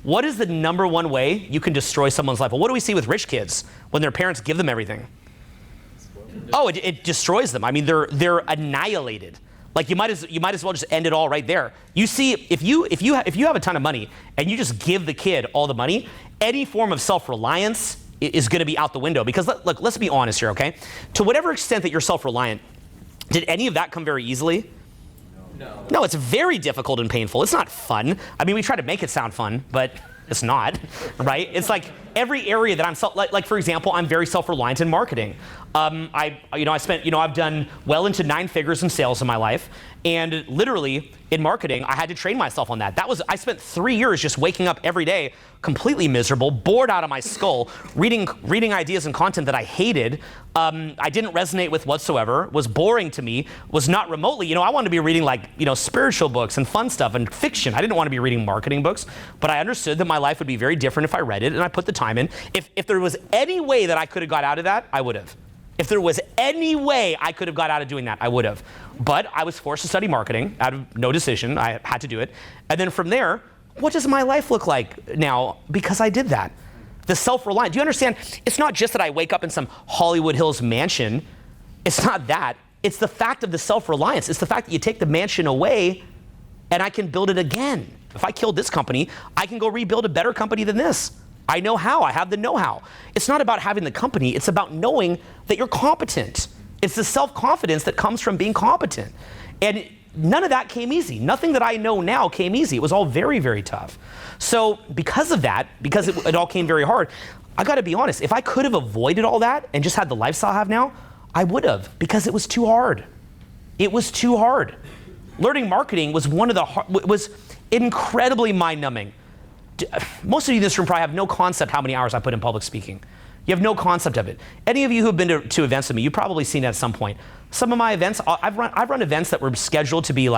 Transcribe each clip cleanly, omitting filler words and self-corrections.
What is the number one way you can destroy someone's life? Well, what do we see with rich kids when their parents give them everything? Oh, it destroys them. I mean, they're annihilated. Like you might as well just end it all right there. You see, if you have a ton of money and you just give the kid all the money, any form of self-reliance is going to be out the window. Because look, let's be honest here, okay? To whatever extent that you're self-reliant, did any of that come very easily? No, it's very difficult and painful. It's not fun. I mean, we try to make it sound fun, but it's not, right? It's like every area that I'm like for example, I'm very self-reliant in marketing. I've done well into 9 figures in sales in my life, and literally in marketing, I had to train myself on that. I spent 3 years just waking up every day completely miserable, bored out of my skull, reading ideas and content that I hated. I didn't resonate with whatsoever, was boring to me, was not remotely, I wanted to be reading spiritual books and fun stuff and fiction. I didn't want to be reading marketing books, but I understood that my life would be very different if I read it and I put the time in. If there was any way that I could have got out of that, I would have. If there was any way I could have got out of doing that, I would have. But I was forced to study marketing out of no decision. I had to do it. And then from there, what does my life look like now because I did that? The self-reliant. Do you understand? It's not just that I wake up in some Hollywood Hills mansion. It's not that. It's the fact of the self-reliance. It's the fact that you take the mansion away and I can build it again. If I killed this company, I can go rebuild a better company than this. I know how. I have the know-how. It's not about having the company. It's about knowing that you're competent. It's the self-confidence that comes from being competent. And none of that came easy. Nothing that I know now came easy. It was all very, very tough. So because of that, because it all came very hard, I got to be honest. If I could have avoided all that and just had the lifestyle I have now, I would have, because it was too hard. It was too hard. Learning marketing was was incredibly mind-numbing. Most of you in this room probably have no concept how many hours I put in public speaking. You have no concept of it. Any of you who have been to events with me, you've probably seen it at some point. Some of my events, I've run events that were scheduled to be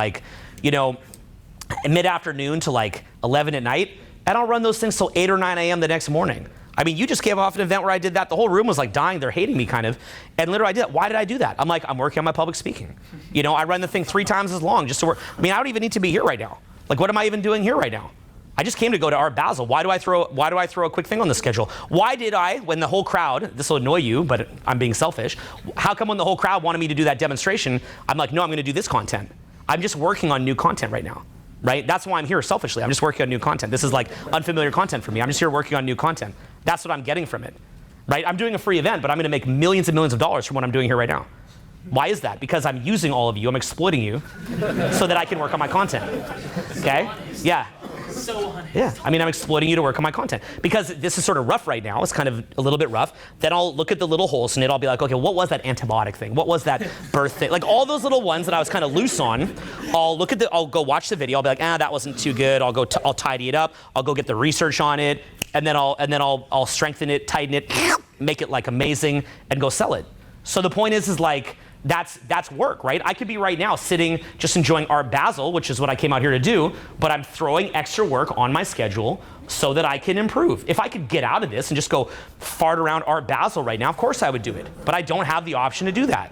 mid-afternoon to 11 at night, and I'll run those things till 8 or 9 a.m. the next morning. I mean, you just came off an event where I did that. The whole room was dying. They're hating me kind of. And literally I did that. Why did I do that? I'm working on my public speaking. I run the thing 3 times as long just to work. I mean, I don't even need to be here right now. What am I even doing here right now? I just came to go to Art Basel. Why do I throw a quick thing on the schedule? Why did I, when the whole crowd, this will annoy you, but I'm being selfish, how come when the whole crowd wanted me to do that demonstration, I'm like, no, I'm going to do this content. I'm just working on new content right now, right? That's why I'm here selfishly. I'm just working on new content. This is unfamiliar content for me. I'm just here working on new content. That's what I'm getting from it, right? I'm doing a free event, but I'm going to make millions and millions of dollars from what I'm doing here right now. Why is that? Because I'm using all of you. I'm exploiting you so that I can work on my content. Okay? Yeah. Yeah, I mean, I'm exploiting you to work on my content because this is sort of rough right now. It's kind of a little bit rough. Then I'll look at the little holes in it. I'll be like, okay, what was that antibiotic thing? What was that birth thing? All those little ones that I was kind of loose on. I'll go watch the video. I'll be like, that wasn't too good. I'll tidy it up. I'll go get the research on it, and then I'll strengthen it, tighten it, make it amazing, and go sell it. So the point is that's work, right? I could be right now sitting just enjoying Art Basel, which is what I came out here to do, but I'm throwing extra work on my schedule so that I can improve. If I could get out of this and just go fart around Art Basel right now, of course I would do it, but I don't have the option to do that.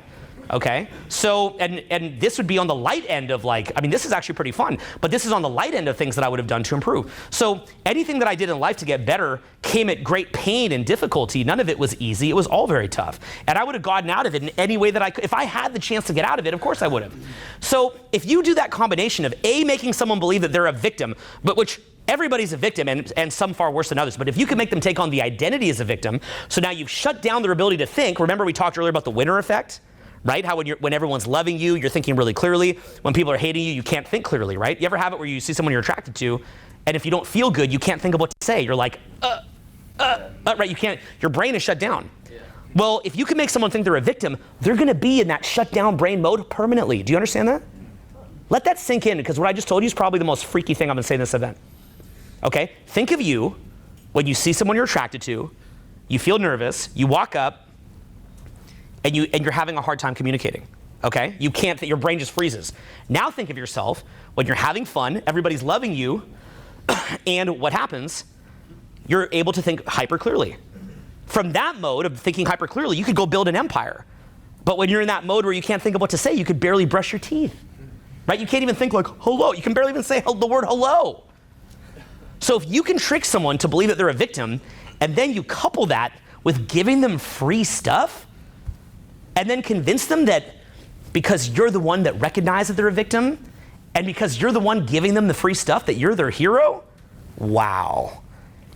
Okay, so, and this would be on the light end of this is actually pretty fun, but this is on the light end of things that I would have done to improve. So anything that I did in life to get better came at great pain and difficulty. None of it was easy. It was all very tough. And I would have gotten out of it in any way that I could. If I had the chance to get out of it, of course I would have. So if you do that combination of making someone believe that they're a victim, but which everybody's a victim, and some far worse than others. But if you can make them take on the identity as a victim, so now you've shut down their ability to think. Remember we talked earlier about the winner effect? Right? How when everyone's loving you, you're thinking really clearly. When people are hating you, you can't think clearly, right? You ever have it where you see someone you're attracted to, and if you don't feel good, you can't think of what to say. You're like, right? You can't, your brain is shut down. Yeah. Well, if you can make someone think they're a victim, they're gonna be in that shut down brain mode permanently. Do you understand that? Let that sink in, because what I just told you is probably the most freaky thing I'm gonna say in this event. Okay? Think of you when you see someone you're attracted to, you feel nervous, you walk up, and you're having a hard time communicating, okay? You can't, your brain just freezes. Now think of yourself when you're having fun, everybody's loving you, and what happens? You're able to think hyper clearly. From that mode of thinking hyper clearly, you could go build an empire. But when you're in that mode where you can't think of what to say, you could barely brush your teeth, right? You can't even think hello. You can barely even say the word hello. So if you can trick someone to believe that they're a victim, and then you couple that with giving them free stuff, and then convince them that because you're the one that recognizes that they're a victim, and because you're the one giving them the free stuff, that you're their hero, wow.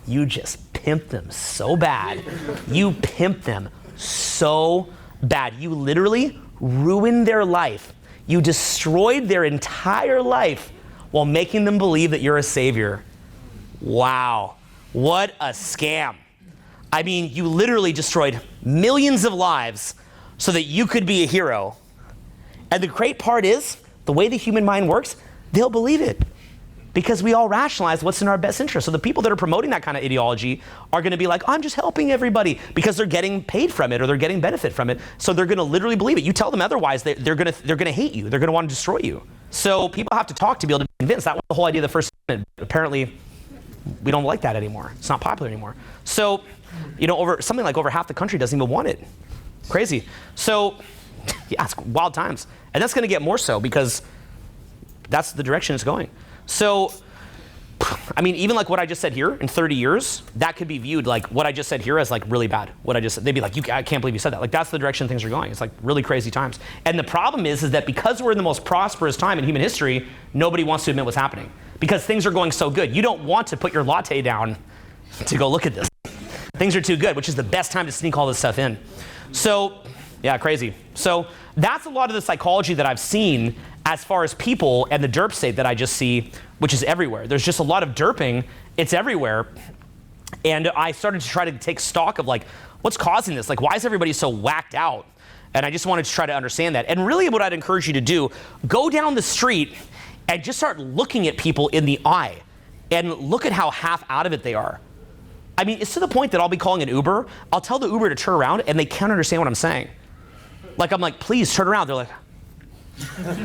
You just pimped them so bad. You pimped them so bad. You literally ruined their life. You destroyed their entire life while making them believe that you're a savior. Wow, what a scam. I mean, you literally destroyed millions of lives so that you could be a hero. And the great part is, the way the human mind works, they'll believe it because we all rationalize what's in our best interest. So the people that are promoting that kind of ideology are going to be like, I'm just helping everybody, because they're getting paid from it or they're getting benefit from it. So they're going to literally believe it. You tell them otherwise, they're going to hate you. They're going to want to destroy you. So people have to talk to be able to be convinced. That was the whole idea of the First Amendment. Apparently, we don't like that anymore. It's not popular anymore. So, over half the country doesn't even want it. Crazy. So, yeah, it's wild times. And that's going to get more so because that's the direction it's going. So, I mean, even like what I just said here, in 30 years, that could be viewed like what I just said here as like really bad. What I just said, they'd be like, I can't believe you said that. Like, that's the direction things are going. It's like really crazy times. And the problem is that because we're in the most prosperous time in human history, nobody wants to admit what's happening because things are going so good. You don't want to put your latte down to go look at this. Things are too good, which is the best time to sneak all this stuff in. So, yeah, crazy. So that's a lot of the psychology that I've seen as far as people and the derp state that I just see, which is everywhere. There's just a lot of derping. It's everywhere. And I started to try to take stock of like, what's causing this? Like, why is everybody so whacked out? And I just wanted to try to understand that. And really what I'd encourage you to do, go down the street and just start looking at people in the eye and look at how half out of it they are. I mean, it's to the point that I'll be calling an Uber. I'll tell the Uber to turn around and they can't understand what I'm saying. Like, I'm like, please turn around. They're like,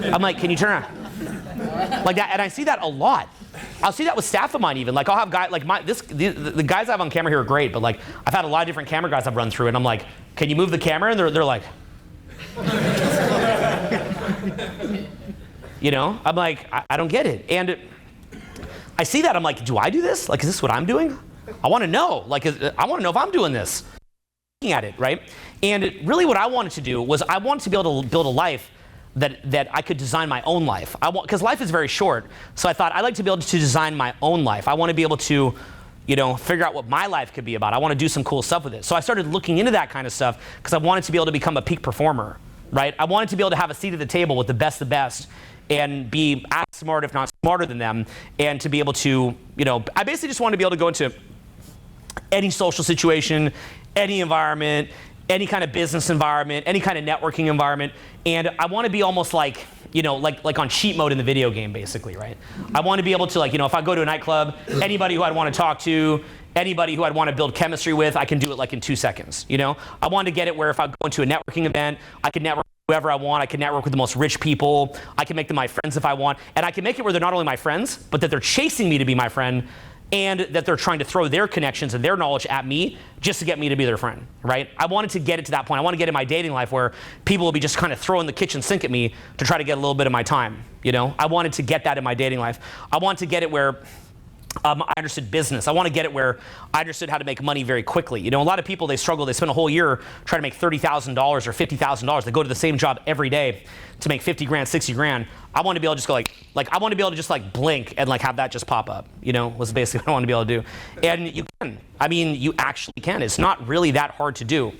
I'm like, can you turn around? Like that, and I see that a lot. I'll see that with staff of mine even. Like, I'll have guys, like the guys I have on camera here are great, but like, I've had a lot of different camera guys I've run through, and I'm like, can you move the camera? And they're like, I'm like, I don't get it. And I see that, I'm like, do I do this? Like, is this what I'm doing? I want to know. Like, I want to know if I'm doing this. Looking at it, right? And really what I wanted to do was I wanted to be able to build a life that I could design my own life. Because life is very short. So I thought I'd like to be able to design my own life. I want to be able to, figure out what my life could be about. I want to do some cool stuff with it. So I started looking into that kind of stuff because I wanted to be able to become a peak performer, right? I wanted to be able to have a seat at the table with the best and be as smart, if not smarter than them, and to be able to, I basically just wanted to be able to go into any social situation, any environment, any kind of business environment, any kind of networking environment, and I want to be almost like, like on cheat mode in the video game, basically, right? I want to be able to, like, if I go to a nightclub, anybody who I'd want to talk to, anybody who I'd want to build chemistry with, I can do it like in 2 seconds, I want to get it where if I go into a networking event, I can network with whoever I want, I can network with the most rich people, I can make them my friends if I want, and I can make it where they're not only my friends, but that they're chasing me to be my friend, and that they're trying to throw their connections and their knowledge at me just to get me to be their friend, right? I wanted to get it to that point. I want to get in my dating life where people will be just kind of throwing the kitchen sink at me to try to get a little bit of my time, I wanted to get that in my dating life. I want to get it where I understood business. I want to get it where I understood how to make money very quickly. A lot of people, they struggle. They spend a whole year trying to make $30,000 or $50,000. They go to the same job every day to make 50 grand, 60 grand. I want to be able to just go like I want to be able to just like blink and like have that just pop up, was basically what I want to be able to do. And you can. I mean, you actually can. It's not really that hard to do.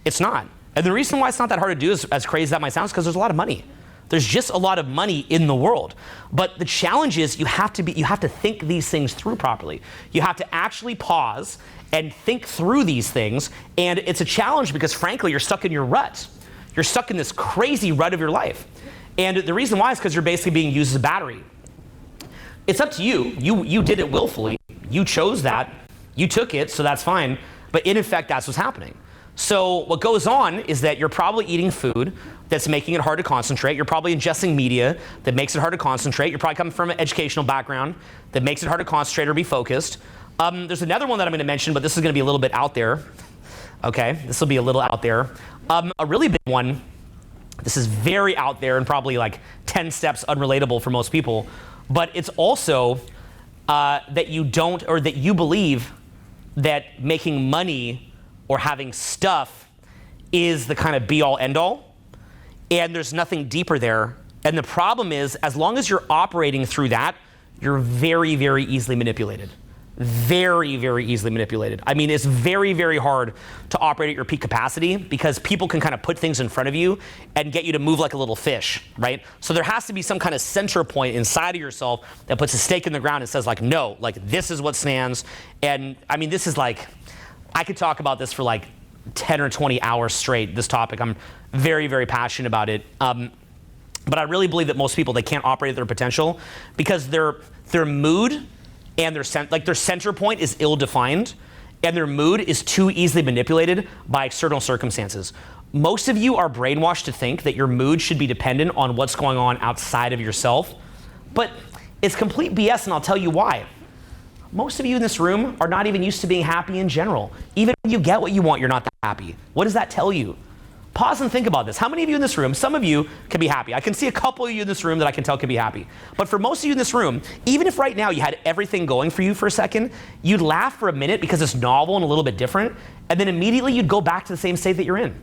It's not. And the reason why it's not that hard to do, is, as crazy as that might sound, is because there's a lot of money. There's just a lot of money in the world. But the challenge is you have to think these things through properly. You have to actually pause and think through these things. And it's a challenge because, frankly, you're stuck in your rut. You're stuck in this crazy rut of your life. And the reason why is because you're basically being used as a battery. It's up to you. You did it willfully. You chose that. You took it, so that's fine. But in effect, that's what's happening. So what goes on is that you're probably eating food that's making it hard to concentrate. You're probably ingesting media that makes it hard to concentrate. You're probably coming from an educational background that makes it hard to concentrate or be focused. There's another one that I'm going to mention, but this is going to be a little bit out there. Okay, this will be a little out there. A really big one, this is very out there and probably like 10 steps unrelatable for most people, but it's also that you don't, or that you believe that making money or having stuff is the kind of be-all, end-all, and there's nothing deeper there. And the problem is, as long as you're operating through that, you're very, very easily manipulated. Very, very easily manipulated. I mean, it's very, very hard to operate at your peak capacity because people can kind of put things in front of you and get you to move like a little fish, right? So there has to be some kind of center point inside of yourself that puts a stake in the ground and says like, no, like this is what stands. And I mean, this is like, I could talk about this for like 10 or 20 hours straight, this topic. I'm very, very passionate about it. But I really believe that most people, they can't operate at their potential because their mood and their center point is ill-defined, and their mood is too easily manipulated by external circumstances. Most of you are brainwashed to think that your mood should be dependent on what's going on outside of yourself, but it's complete BS, and I'll tell you why. Most of you in this room are not even used to being happy in general. Even when you get what you want, you're not that happy. What does that tell you? Pause and think about this. How many of you in this room, some of you can be happy. I can see a couple of you in this room that I can tell can be happy. But for most of you in this room, even if right now you had everything going for you for a second, you'd laugh for a minute because it's novel and a little bit different, and then immediately you'd go back to the same state that you're in.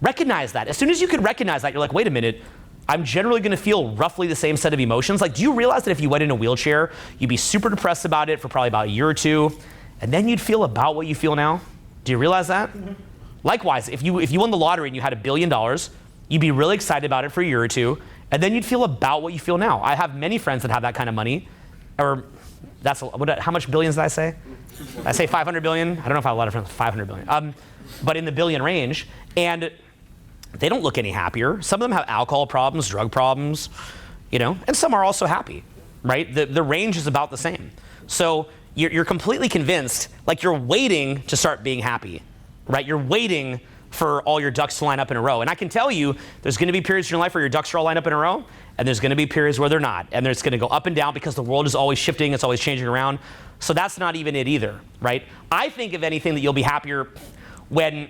Recognize that. As soon as you could recognize that, you're like, wait a minute, I'm generally gonna feel roughly the same set of emotions. Like, do you realize that if you went in a wheelchair, you'd be super depressed about it for probably about a year or two, and then you'd feel about what you feel now? Do you realize that? Mm-hmm. Likewise, if you won the lottery and you had $1 billion, you'd be really excited about it for a year or two, and then you'd feel about what you feel now. I have many friends that have that kind of money, or how much billions did I say? Did I say 500 billion? I don't know if I have a lot of friends with 500 billion, but in the billion range, and they don't look any happier. Some of them have alcohol problems, drug problems, and some are also happy, right? The range is about the same. So you're completely convinced, like you're waiting to start being happy. Right, you're waiting for all your ducks to line up in a row. And I can tell you, there's gonna be periods in your life where your ducks are all lined up in a row, and there's gonna be periods where they're not. And it's gonna go up and down because the world is always shifting, it's always changing around. So that's not even it either, right? I think, if anything, that you'll be happier when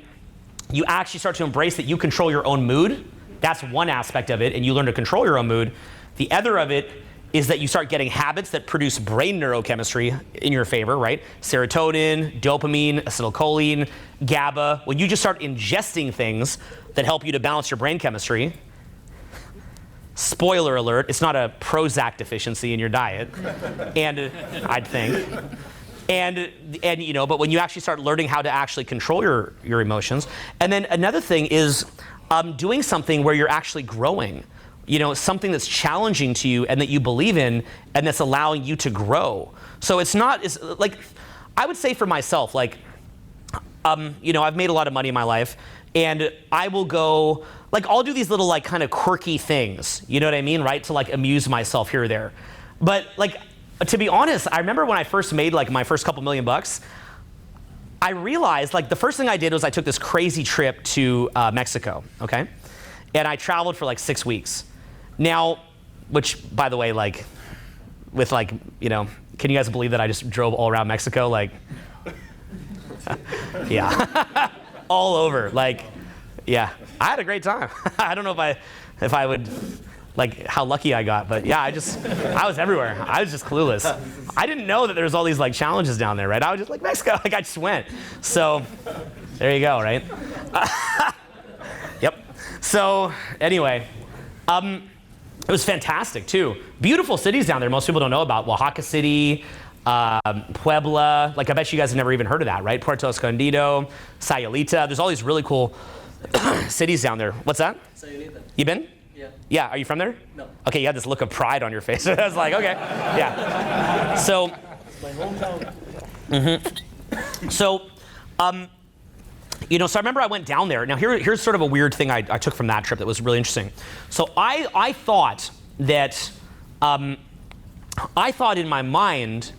you actually start to embrace that you control your own mood. That's one aspect of it, and you learn to control your own mood. The other of it is that you start getting habits that produce brain neurochemistry in your favor, right? Serotonin, dopamine, acetylcholine, GABA. When you just start ingesting things that help you to balance your brain chemistry, spoiler alert, it's not a Prozac deficiency in your diet, and I'd think. But when you actually start learning how to actually control your emotions. And then another thing is doing something where you're actually growing. Something that's challenging to you and that you believe in and that's allowing you to grow. So it's like, I would say for myself, like, I've made a lot of money in my life, and I will go, like, I'll do these little, like, kind of quirky things, you know what I mean, right? To, like, amuse myself here or there. But, like, to be honest, I remember when I first made, like, my first couple $1 million, I realized, like, the first thing I did was I took this crazy trip to Mexico, okay? And I traveled for, like, 6 weeks. Now, which, by the way, like, with, like, can you guys believe that I just drove all around Mexico? Like, yeah, all over. Like, yeah, I had a great time. I don't know if I would, like, how lucky I got, but yeah, I was everywhere. I was just clueless. I didn't know that there was all these, like, challenges down there, right? I was just like, Mexico, like, I just went. So, there you go, right? Yep. So, anyway, it was fantastic too. Beautiful cities down there most people don't know about. Oaxaca City, Puebla, like I bet you guys have never even heard of that, right? Puerto Escondido, Sayulita. There's all these really cool cities down there. What's that? Sayulita. You been? Yeah. Yeah, are you from there? No. Okay, you had this look of pride on your face. I was like, okay, yeah. So, my hometown. Mm-hmm. So, so I remember I went down there. Now here's sort of a weird thing I took from that trip that was really interesting. So I thought that, I thought in my mind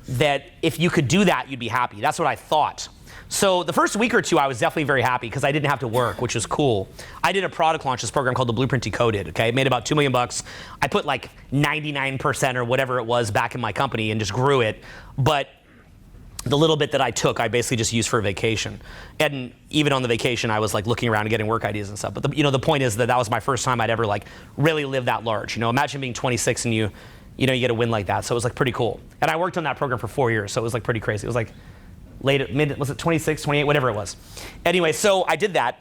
that if you could do that, you'd be happy. That's what I thought. So the first week or two, I was definitely very happy because I didn't have to work, which was cool. I did a product launch, this program called the Blueprint Decoded, okay? It made about $2 million. I put like 99% or whatever it was back in my company and just grew it. But the little bit that I took, I basically just used for a vacation. And even on the vacation, I was like looking around and getting work ideas and stuff. But the point is that was my first time I'd ever like really lived that large. Imagine being 26 and you know, you get a win like that. So it was like pretty cool. And I worked on that program for 4 years, so it was like pretty crazy. It was like was it 26, 28, whatever it was. Anyway, so I did that.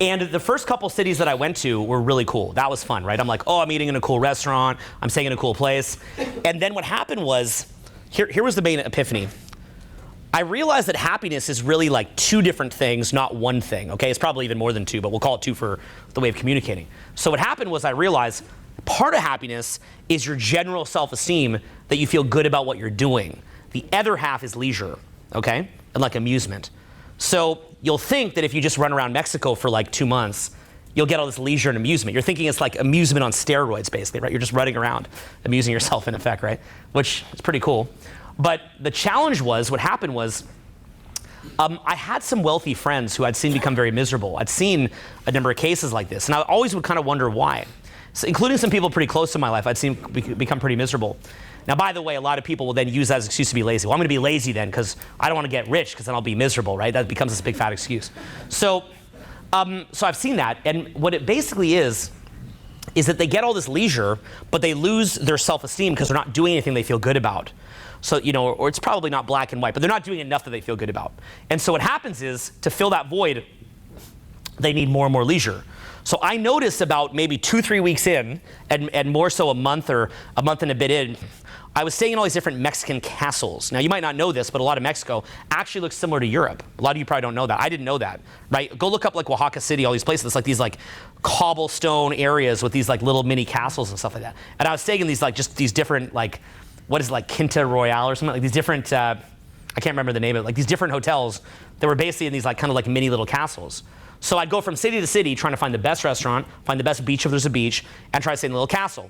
And the first couple cities that I went to were really cool. That was fun, right? I'm like, oh, I'm eating in a cool restaurant. I'm staying in a cool place. And then what happened was, here was the main epiphany. I realized that happiness is really like two different things, not one thing, okay? It's probably even more than two, but we'll call it two for the way of communicating. So what happened was I realized part of happiness is your general self-esteem, that you feel good about what you're doing. The other half is leisure, okay? And like amusement. So you'll think that if you just run around Mexico for like 2 months, you'll get all this leisure and amusement. You're thinking it's like amusement on steroids, basically, right? You're just running around, amusing yourself in effect, right? Which is pretty cool. But the challenge was, what happened was, I had some wealthy friends who I'd seen become very miserable. I'd seen a number of cases like this, and I always would kind of wonder why. So, including some people pretty close to my life, I'd seen become pretty miserable. Now, by the way, a lot of people will then use that as an excuse to be lazy. Well, I'm going to be lazy then because I don't want to get rich because then I'll be miserable, right? That becomes this big fat excuse. So I've seen that, and what it basically is that they get all this leisure, but they lose their self-esteem because they're not doing anything they feel good about. So, you know, or it's probably not black and white, but they're not doing enough that they feel good about. And so what happens is, to fill that void, they need more and more leisure. So I noticed about maybe 2-3 weeks in, and more so a month or a month and a bit in, I was staying in all these different Mexican castles. Now, you might not know this, but a lot of Mexico actually looks similar to Europe. A lot of you probably don't know that. I didn't know that, right? Go look up like Oaxaca City, all these places. It's like these like cobblestone areas with these like little mini castles and stuff like that. And I was staying in these like just these different like, what is it, like Quinta Royale or something, like these different, I can't remember the name of it, like these different hotels that were basically in these like kind of like mini little castles. So I'd go from city to city trying to find the best restaurant, find the best beach if there's a beach, and try to stay in a little castle.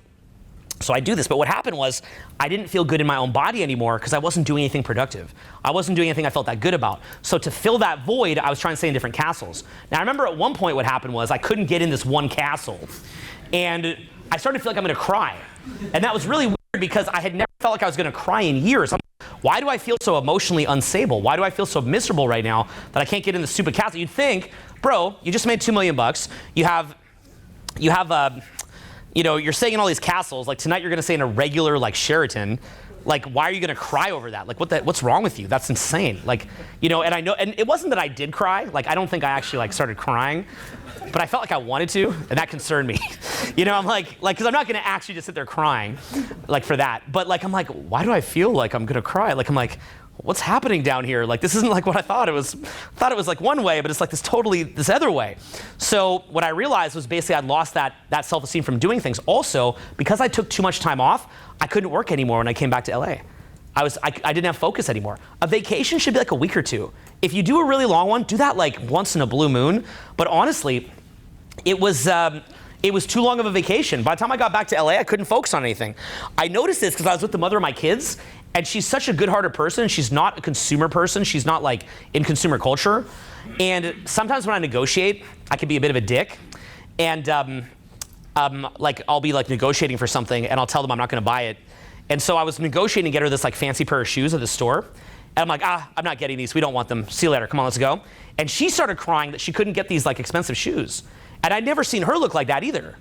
So I do this, but what happened was I didn't feel good in my own body anymore because I wasn't doing anything productive. I wasn't doing anything I felt that good about. So to fill that void, I was trying to stay in different castles. Now I remember at one point what happened was I couldn't get in this one castle, and I started to feel like I'm going to cry. And that was really weird because I had never felt like I was going to cry in years. Why do I feel so emotionally unstable? Why do I feel so miserable right now that I can't get in the stupid castle? You'd think, bro, you just made $2 million. You know, you're staying in all these castles. Like tonight, you're going to stay in a regular like Sheraton. Like, why are you going to cry over that? Like, what's wrong with you? That's insane. Like, you know, and I know, and it wasn't that I did cry. Like, I don't think I actually like started crying, but I felt like I wanted to, and that concerned me. You know, I'm like, because I'm not going to actually just sit there crying, like for that. But like, I'm like, why do I feel like I'm going to cry? Like, I'm like, what's happening down here? Like, this isn't like what I thought it was. I thought it was like one way, but it's like this other way. So what I realized was basically I'd lost that self-esteem from doing things. Also, because I took too much time off, I couldn't work anymore when I came back to LA. I didn't have focus anymore. A vacation should be like a week or two. If you do a really long one, do that like once in a blue moon. But honestly, it was too long of a vacation. By the time I got back to LA, I couldn't focus on anything. I noticed this because I was with the mother of my kids, and she's such a good-hearted person. She's not a consumer person. She's not like in consumer culture. And sometimes when I negotiate, I can be a bit of a dick. And like I'll be like negotiating for something, and I'll tell them I'm not going to buy it. And so I was negotiating to get her this like fancy pair of shoes at the store. And I'm like, I'm not getting these. We don't want them. See you later. Come on, let's go. And she started crying that she couldn't get these like expensive shoes. And I'd never seen her look like that either.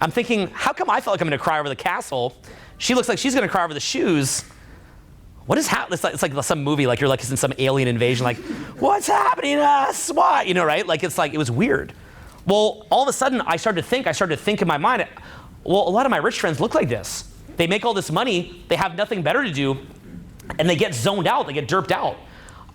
I'm thinking, how come I felt like I'm going to cry over the castle? She looks like she's going to cry over the shoes. What is happening? It's like some movie, like you're like in some alien invasion, like, what's happening to us? Why? You know, right? Like it's like, it was weird. Well, all of a sudden, I started to think in my mind, well, a lot of my rich friends look like this. They make all this money, they have nothing better to do, and they get zoned out, they get derped out.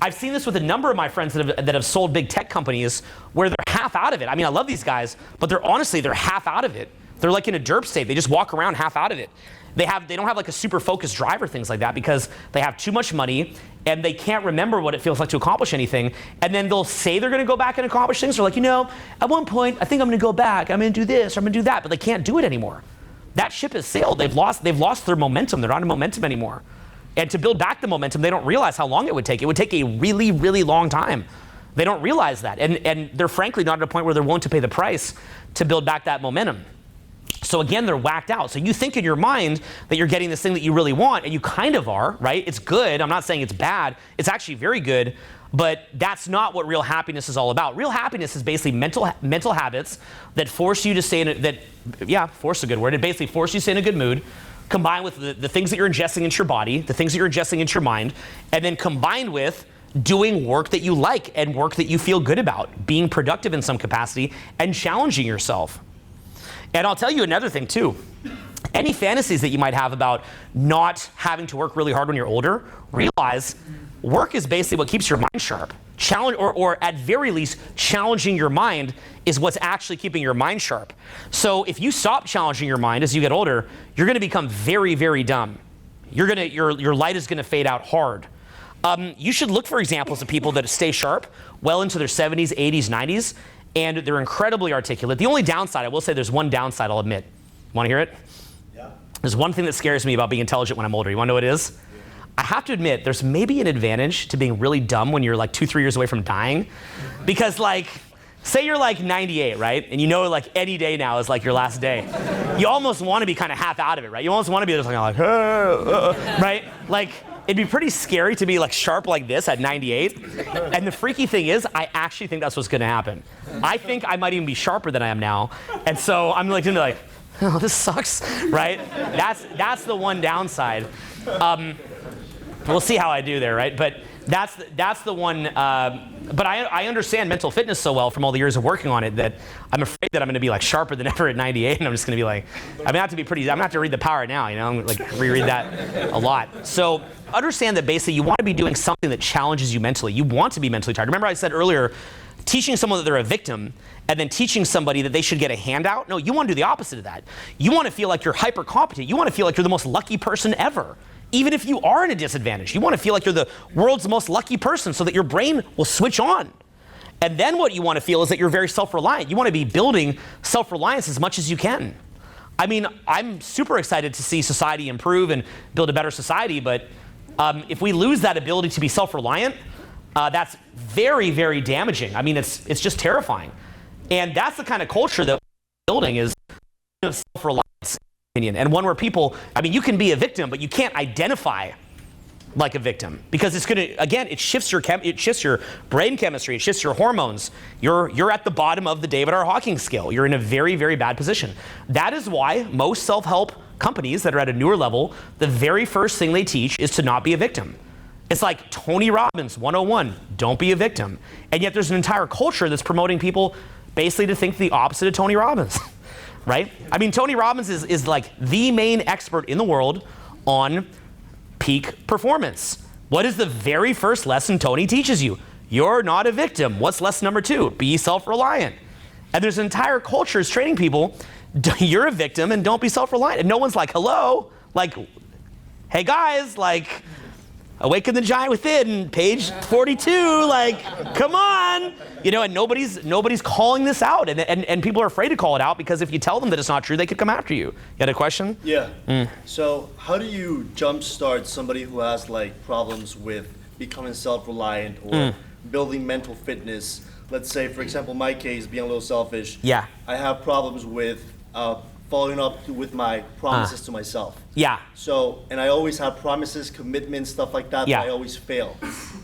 I've seen this with a number of my friends that have sold big tech companies where they're half out of it. I mean, I love these guys, but they're half out of it. They're like in a derp state. They just walk around half out of it. They don't have like a super focused drive or things like that because they have too much money and they can't remember what it feels like to accomplish anything. And then they'll say they're going to go back and accomplish things. They're like, you know, at one point, I think I'm going to go back. I'm going to do this, or I'm going to do that, but they can't do it anymore. That ship has sailed. They've lost their momentum. They're not in momentum anymore. And to build back the momentum, they don't realize how long it would take. It would take a really, really long time. They don't realize that. And they're frankly not at a point where they're willing to pay the price to build back that momentum. So again, they're whacked out. So you think in your mind that you're getting this thing that you really want, and you kind of are, right? It's good. I'm not saying it's bad. It's actually very good. But that's not what real happiness is all about. Real happiness is basically mental habits that force you to stay force is a good word. It basically forces you to stay in a good mood, combined with the things that you're ingesting into your body, the things that you're ingesting into your mind, and then combined with doing work that you like and work that you feel good about, being productive in some capacity and challenging yourself. And I'll tell you another thing too. Any fantasies that you might have about not having to work really hard when you're older, realize work is basically what keeps your mind sharp. Challenge, or at very least, challenging your mind is what's actually keeping your mind sharp. So if you stop challenging your mind as you get older, you're going to become very, very dumb. Your light is going to fade out hard. You should look for examples of people that stay sharp well into their 70s, 80s, 90s, and they're incredibly articulate. The only downside, I will say there's one downside, I'll admit. Want to hear it? Yeah. There's one thing that scares me about being intelligent when I'm older. You want to know what it is? I have to admit, there's maybe an advantage to being really dumb when you're like 2-3 years away from dying. Because like, say you're like 98, right? And you know like any day now is like your last day. You almost want to be kind of half out of it, right? You almost want to be just like right? Like, it'd be pretty scary to be like sharp like this at 98. And the freaky thing is, I actually think that's what's going to happen. I think I might even be sharper than I am now. And so I'm like, oh, this sucks, right? That's the one downside. We'll see how I do there, right? But that's the one. But I understand mental fitness so well from all the years of working on it that I'm afraid that I'm going to be like sharper than ever at 98, and I'm just going to be like, I'm going to have to read The Power Now, you know, I'm like reread that a lot. So understand that basically you want to be doing something that challenges you mentally. You want to be mentally tired. Remember I said earlier, teaching someone that they're a victim and then teaching somebody that they should get a handout? No, you want to do the opposite of that. You want to feel like you're hyper competent. You want to feel like you're the most lucky person ever. Even if you are in a disadvantage, you want to feel like you're the world's most lucky person so that your brain will switch on. And then what you want to feel is that you're very self-reliant. You want to be building self-reliance as much as you can. I mean, I'm super excited to see society improve and build a better society, but if we lose that ability to be self-reliant, that's very, very damaging. I mean, it's just terrifying. And that's the kind of culture that we're building is self-reliance. And one where people, I mean, you can be a victim, but you can't identify like a victim because it's going to, again, it shifts your brain chemistry, it shifts your hormones. You're at the bottom of the David R. Hawking scale. You're in a very, very bad position. That is why most self-help companies that are at a newer level, the very first thing they teach is to not be a victim. It's like Tony Robbins 101, don't be a victim. And yet there's an entire culture that's promoting people basically to think the opposite of Tony Robbins. Right? I mean, Tony Robbins is like the main expert in the world on peak performance. What is the very first lesson Tony teaches you? You're not a victim. What's lesson number 2? Be self-reliant. And there's an entire culture is training people, you're a victim and don't be self-reliant. And no one's like, hello, like, hey guys, like, Awaken the Giant Within, page 42, like, come on. You know, and nobody's calling this out. And people are afraid to call it out because if you tell them that it's not true, they could come after you. You had a question? Yeah. So how do you jumpstart somebody who has like problems with becoming self-reliant or building mental fitness? Let's say, for example, my case, being a little selfish. Yeah. I have problems with following up with my promises to myself. Yeah. So, and I always have promises, commitments, stuff like that, Yeah. but I always fail.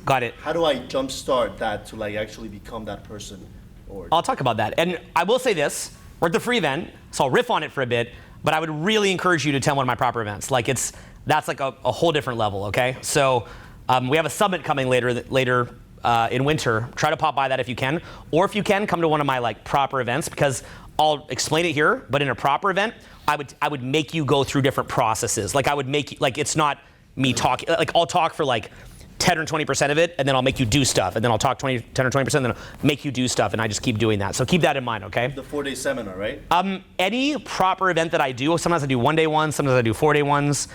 Got it. How do I jumpstart that to like actually become that person? Or I'll talk about that. And I will say this, we're at the free event, so I'll riff on it for a bit, but I would really encourage you to attend one of my proper events. Like that's like a whole different level, okay? So we have a summit coming later in winter. Try to pop by that if you can. Or if you can, come to one of my like proper events because I'll explain it here, but in a proper event, I would make you go through different processes. Like I would make you, like it's not me talking, like I'll talk for like 10 or 20% of it, and then I'll make you do stuff, and then I'll talk 10 or 20%, and then I'll make you do stuff, and I just keep doing that. So keep that in mind, okay? the 4-day seminar, right? Any proper event that I do, sometimes I do 1-day ones, sometimes I do 4-day ones,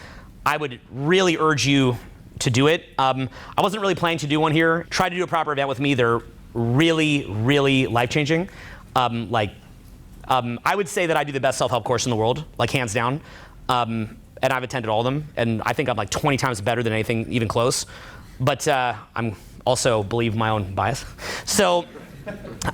I would really urge you to do it. I wasn't really planning to do one here. Try to do a proper event with me. They're really, really life-changing. I would say that I do the best self-help course in the world, like hands down. And I've attended all of them, and I think I'm like 20 times better than anything even close. But I'm also believe my own bias. So,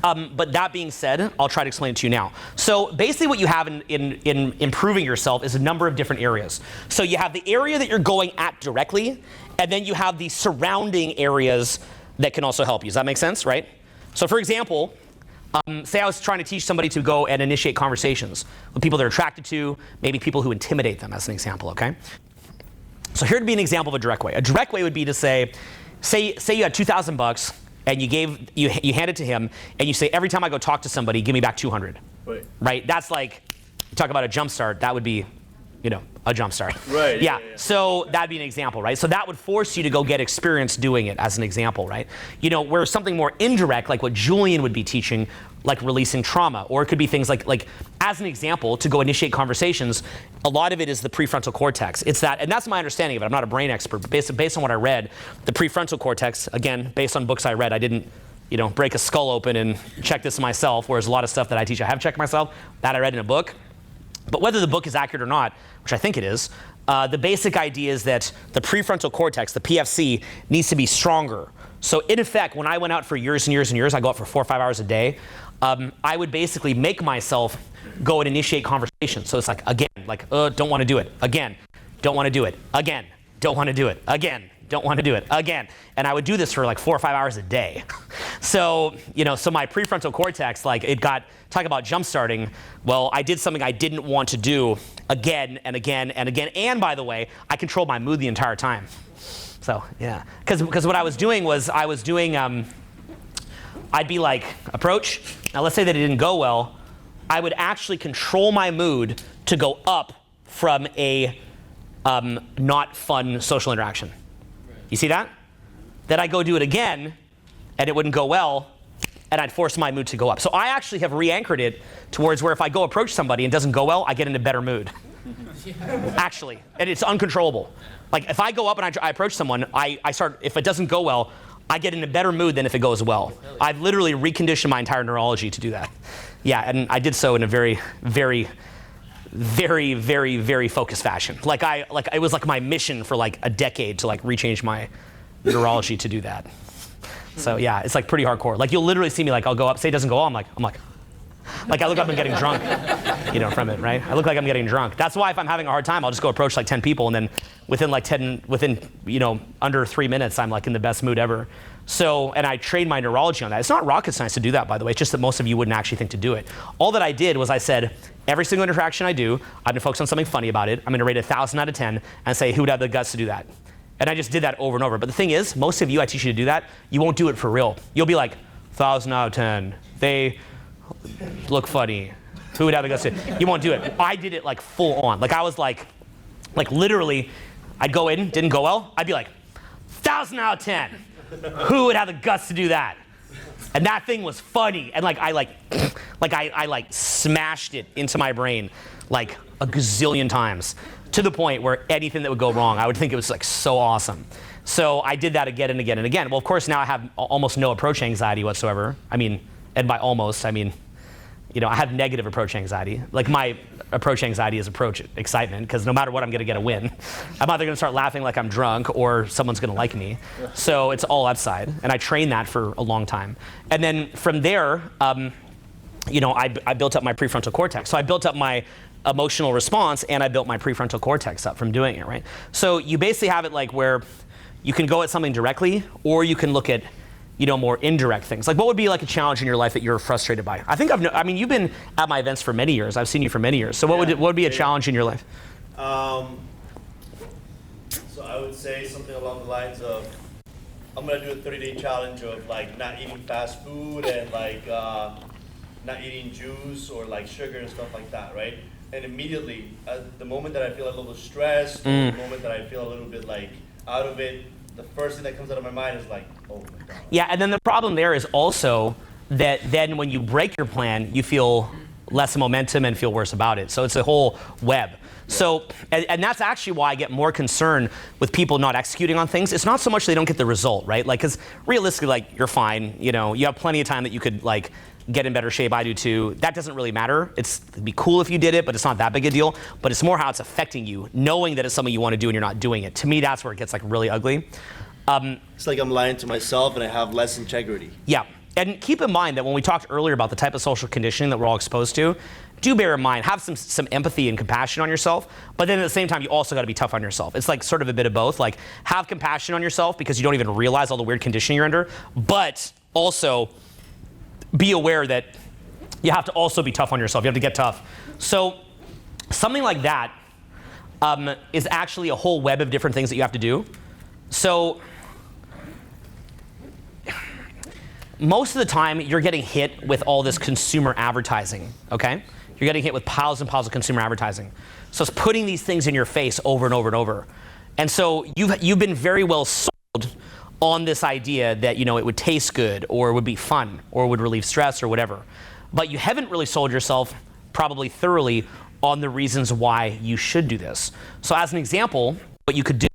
but that being said, I'll try to explain it to you now. So basically what you have in improving yourself is a number of different areas. So you have the area that you're going at directly, and then you have the surrounding areas that can also help you. Does that make sense, right? So for example, Say I was trying to teach somebody to go and initiate conversations with people they're attracted to, maybe people who intimidate them, as an example, okay? So here would be an example of a direct way. A direct way would be to say you had $2,000 and you hand it to him and you say, every time I go talk to somebody, give me back 200. Right? That's like, you talk about a jump start, that would be, a jump start. Right. Yeah. So that'd be an example, right? So that would force you to go get experience doing it, as an example, right? Where something more indirect, like what Julian would be teaching, like releasing trauma, or it could be things like as an example, to go initiate conversations, a lot of it is the prefrontal cortex. It's that, and that's my understanding of it. I'm not a brain expert, but based on what I read, the prefrontal cortex, again, based on books I read, I didn't, break a skull open and check this myself, whereas a lot of stuff that I teach I have checked myself, that I read in a book. But whether the book is accurate or not, which I think it is, the basic idea is that the prefrontal cortex, the PFC, needs to be stronger. So in effect, when I went out for years and years and years, I go out for 4 or 5 hours a day, I would basically make myself go and initiate conversations. So it's like, again, don't want to do it. Again, don't want to do it. Again, don't want to do it. Again, don't want to do it. Again. And I would do this for like 4 or 5 hours a day. So, so my prefrontal cortex, talk about jump starting. Well, I did something I didn't want to do again and again and again. And by the way, I controlled my mood the entire time. So, yeah. Because what I was doing was I'd be like, approach. Now, let's say that it didn't go well. I would actually control my mood to go up from a not fun social interaction. You see that? Then I go do it again, and it wouldn't go well, and I'd force my mood to go up. So I actually have re-anchored it towards where if I go approach somebody and it doesn't go well, I get in a better mood. Actually, and it's uncontrollable. Like if I go up and I approach someone, I start, if it doesn't go well, I get in a better mood than if it goes well. I've literally reconditioned my entire neurology to do that. Yeah, and I did so in a very, very, very, very, very focused fashion. It was like my mission for like a decade to like rechange my neurology to do that. So yeah, it's like pretty hardcore. Like you'll literally see me like I'll go up, say it doesn't go well, I'm like I look like I'm getting drunk, from it, right? I look like I'm getting drunk. That's why if I'm having a hard time, I'll just go approach like 10 people, and then within under 3 minutes, I'm like in the best mood ever. So, and I trained my neurology on that. It's not rocket science to do that, by the way. It's just that most of you wouldn't actually think to do it. All that I did was I said, every single interaction I do, I'm gonna focus on something funny about it. I'm gonna rate it 1,000 out of 10 and say, who would have the guts to do that? And I just did that over and over. But the thing is, most of you, I teach you to do that, you won't do it for real. You'll be like, 1,000 out of 10. They look funny. Who would have the guts to? You won't do it. I did it like full on. Like I was like literally, I'd go in, didn't go well. I'd be like, 1,000 out of 10. Who would have the guts to do that? And that thing was funny. And I smashed it into my brain like a gazillion times to the point where anything that would go wrong, I would think it was like so awesome. So I did that again and again and again. Well, of course, now I have almost no approach anxiety whatsoever. And by almost, I have negative approach anxiety. Like my approach anxiety is approach excitement, because no matter what, I'm gonna get a win. I'm either gonna start laughing like I'm drunk or someone's gonna like me. So it's all upside, and I trained that for a long time. And then from there, I built up my prefrontal cortex. So I built up my emotional response, and I built my prefrontal cortex up from doing it, right? So you basically have it like where you can go at something directly, or you can look at more indirect things. Like what would be like a challenge in your life that you're frustrated by? I think you've been at my events for many years. I've seen you for many years. So what would be a challenge in your life? So I would say something along the lines of, I'm gonna do a 30-day challenge of like not eating fast food and like not eating juice or like sugar and stuff like that, right? And immediately, the moment that I feel a little stressed, or the moment that I feel a little bit like out of it, the first thing that comes out of my mind is like, oh my God. Yeah, and then the problem there is also that then when you break your plan, you feel less momentum and feel worse about it. So it's a whole web. So, and that's actually why I get more concerned with people not executing on things. It's not so much they don't get the result, right? Like, because realistically, like, you're fine. You have plenty of time that you could like get in better shape. I do too. That doesn't really matter. It'd be cool if you did it, but it's not that big a deal. But it's more how it's affecting you, knowing that it's something you want to do and you're not doing it. To me, that's where it gets like really ugly. It's like I'm lying to myself and I have less integrity. Yeah. And keep in mind that when we talked earlier about the type of social conditioning that we're all exposed to, do bear in mind, have some empathy and compassion on yourself, but then at the same time, you also got to be tough on yourself. It's like sort of a bit of both. Like, have compassion on yourself because you don't even realize all the weird conditioning you're under, but also be aware that you have to also be tough on yourself. You have to get tough. So something like that is actually a whole web of different things that you have to do. So most of the time, you're getting hit with all this consumer advertising, okay? You're getting hit with piles and piles of consumer advertising. So it's putting these things in your face over and over and over. And so you've been very well sold on this idea that, you know, it would taste good or it would be fun or would relieve stress or whatever. But you haven't really sold yourself probably thoroughly on the reasons why you should do this. So as an example, what you could do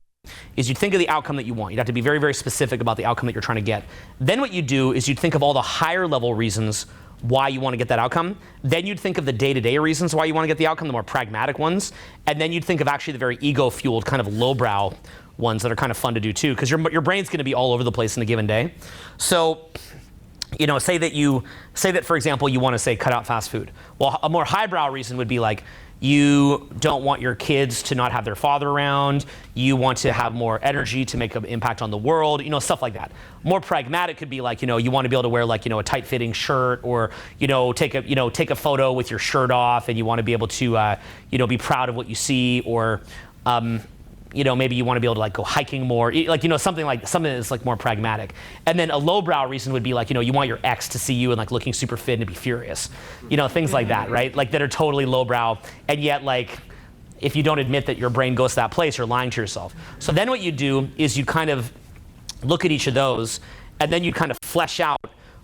is you'd think of the outcome that you want. You'd have to be very, very specific about the outcome that you're trying to get. Then what you do is you'd think of all the higher level reasons why you want to get that outcome. Then you'd think of the day-to-day reasons why you want to get the outcome, the more pragmatic ones. And then you'd think of actually the very ego-fueled, kind of lowbrow ones that are kind of fun to do too, because your brain's going to be all over the place in a given day. So, you know, say that for example, you want to say cut out fast food. Well, a more highbrow reason would be like, you don't want your kids to not have their father around. You want to have more energy to make an impact on the world, you know, stuff like that. More pragmatic could be like, you know, you want to be able to wear like, you know, a tight fitting shirt, or, you know, take a photo with your shirt off, and you want to be able to, you know, be proud of what you see, or, you know, maybe you want to be able to like go hiking more, like, you know, something that's like more pragmatic. And then a lowbrow reason would be like, you know, you want your ex to see you and like looking super fit and to be furious, you know, things like that, right? Like that are totally lowbrow, and yet like, if you don't admit that your brain goes to that place, you're lying to yourself. So then what you do is you kind of look at each of those, and then you kind of flesh out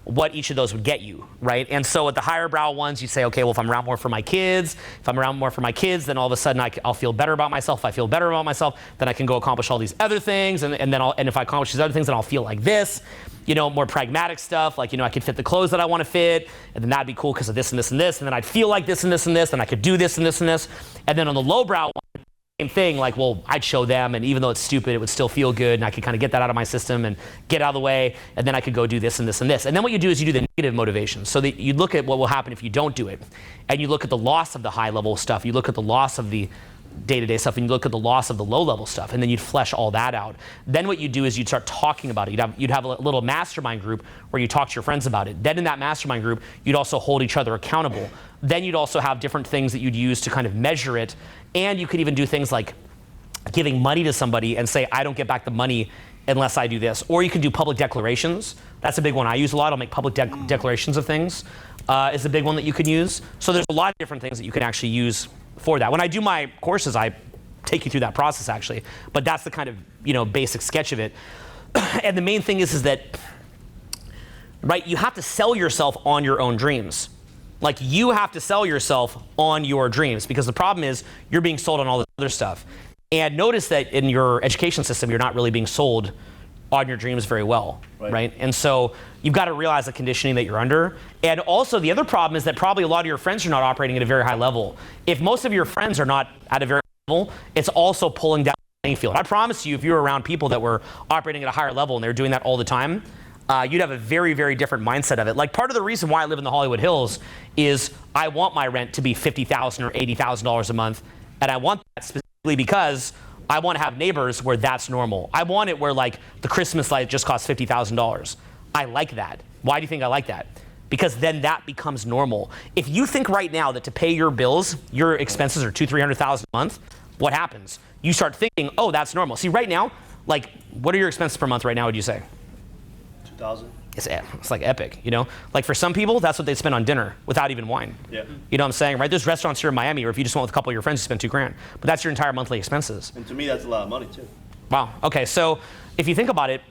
what each of those would get you, right? And so at the higher brow ones, you say, okay, well, if I'm around more for my kids, then all of a sudden I'll feel better about myself. If I feel better about myself, then I can go accomplish all these other things, and if I accomplish these other things, then I'll feel like this. You know, more pragmatic stuff, like, you know, I could fit the clothes that I want to fit, and then that'd be cool because of this and this and this, and then I'd feel like this and this and this, and I could do this and this and this. And then on the lowbrow one, same thing, like, well, I'd show them, and even though it's stupid, it would still feel good, and I could kind of get that out of my system and get out of the way, and then I could go do this and this and this. And then what you do is you do the negative motivation. So that you look at what will happen if you don't do it, and you look at the loss of the high level stuff, you look at the loss of the day-to-day stuff, and you look at the loss of the low-level stuff, and then you'd flesh all that out. Then what you do is you'd start talking about it. You'd have a little mastermind group where you talk to your friends about it. Then in that mastermind group, you'd also hold each other accountable. Then you'd also have different things that you'd use to kind of measure it, and you could even do things like giving money to somebody and say, I don't get back the money unless I do this. Or you can do public declarations. That's a big one I use a lot. I'll make public declarations of things is a big one that you can use. So there's a lot of different things that you can actually use for that. When I do my courses, I take you through that process actually. But that's the kind of, you know, basic sketch of it. And the main thing is that, right, you have to sell yourself on your own dreams. Like, you have to sell yourself on your dreams, because the problem is you're being sold on all this other stuff. And notice that in your education system, you're not really being sold on your dreams very well, right? And so you've got to realize the conditioning that you're under. And also the other problem is that probably a lot of your friends are not operating at a very high level. If most of your friends are not at a very high level, it's also pulling down the playing field. I promise you, if you were around people that were operating at a higher level and they were doing that all the time, you'd have a very, very different mindset of it. Like, part of the reason why I live in the Hollywood Hills is I want my rent to be $50,000 or $80,000 a month. And I want that specifically because I want to have neighbors where that's normal. I want it where, like, the Christmas light just costs $50,000. I like that. Why do you think I like that? Because then that becomes normal. If you think right now that to pay your bills, your expenses are $200,000-300,000 a month, what happens? You start thinking, oh, that's normal. See, right now, like, what are your expenses per month right now, would you say? 2,000. It's like epic, you know? Like, for some people, that's what they spend on dinner without even wine. Yeah. You know what I'm saying, right? There's restaurants here in Miami where if you just went with a couple of your friends, you spend $2,000. But that's your entire monthly expenses. And to me, that's a lot of money too. Wow. Okay, so if you think about it,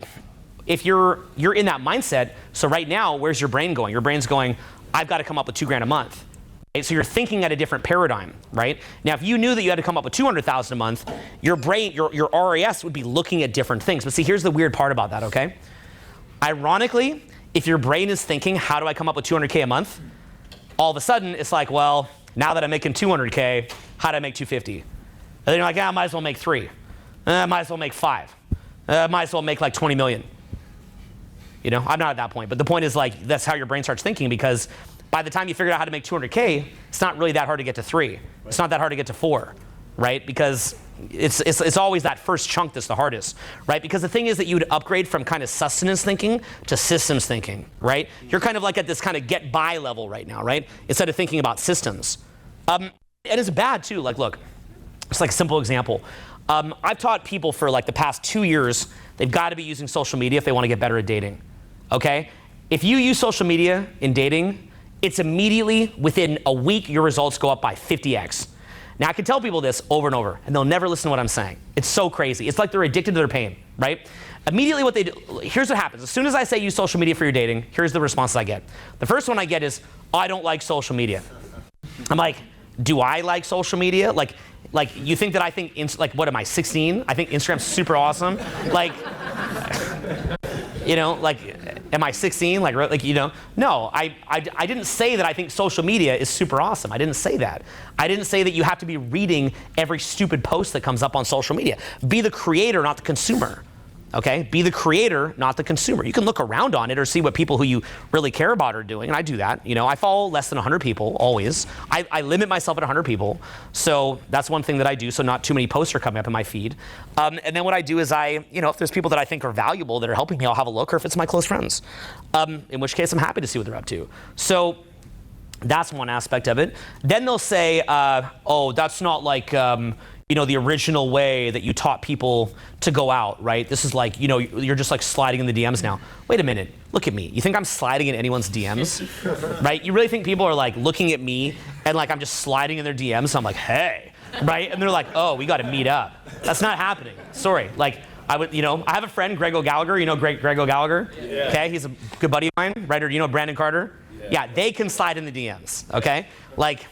if you're in that mindset, so right now, where's your brain going? Your brain's going, I've got to come up with $2,000 a month. Okay, so you're thinking at a different paradigm, right? Now, if you knew that you had to come up with $200,000 a month, your brain, your RAS would be looking at different things. But see, here's the weird part about that, okay? Ironically, if your brain is thinking, how do I come up with $200K a month? All of a sudden, it's like, well, now that I'm making $200K, how do I make $250? And then you're like, I might as well make $3. I might as well make $5. I might as well make like 20 million. You know, I'm not at that point. But the point is, like, that's how your brain starts thinking, because by the time you figure out how to make $200K, it's not really that hard to get to 3. It's not that hard to get to 4, right? Because it's always that first chunk that's the hardest, right? Because the thing is that you would upgrade from kind of sustenance thinking to systems thinking, right? You're kind of like at this kind of get by level right now, right? Instead of thinking about systems. And it's bad too. Like, look, it's like a simple example. I've taught people for like the past 2 years, they've got to be using social media if they want to get better at dating, okay? If you use social media in dating, it's immediately, within a week, your results go up by 50x. Now, I can tell people this over and over, and they'll never listen to what I'm saying. It's so crazy. It's like they're addicted to their pain, right? Immediately what they do, here's what happens. As soon as I say use social media for your dating, here's the responses I get. The first one I get is, oh, I don't like social media. I'm like, do I like social media? Like you think that I think, like, what am I, 16? I think Instagram's super awesome. Like, you know, like, am I 16? Like, you know, no, I didn't say that I think social media is super awesome. I didn't say that. I didn't say that you have to be reading every stupid post that comes up on social media. Be the creator, not the consumer. Okay? Be the creator, not the consumer. You can look around on it or see what people who you really care about are doing, and I do that. You know, I follow less than 100 people, always. I limit myself at 100 people, so that's one thing that I do, so not too many posts are coming up in my feed. And then what I do is you know, if there's people that I think are valuable that are helping me, I'll have a look, or if it's my close friends. In which case, I'm happy to see what they're up to. So that's one aspect of it. Then they'll say, oh, that's not like, you know, the original way that you taught people to go out, right? This is like, you know, you're just like sliding in the DMs now. Wait a minute, look at me. You think I'm sliding in anyone's DMs, right? You really think people are like looking at me and like I'm just sliding in their DMs? So I'm like, hey, right? And they're like, oh, we got to meet up. That's not happening. Sorry. Like, I would, you know, I have a friend, Greg O'Gallagher. You know Greg O'Gallagher? Yeah. Okay, he's a good buddy of mine, right? Or you know Brandon Carter? Yeah, they can slide in the DMs, okay? Like,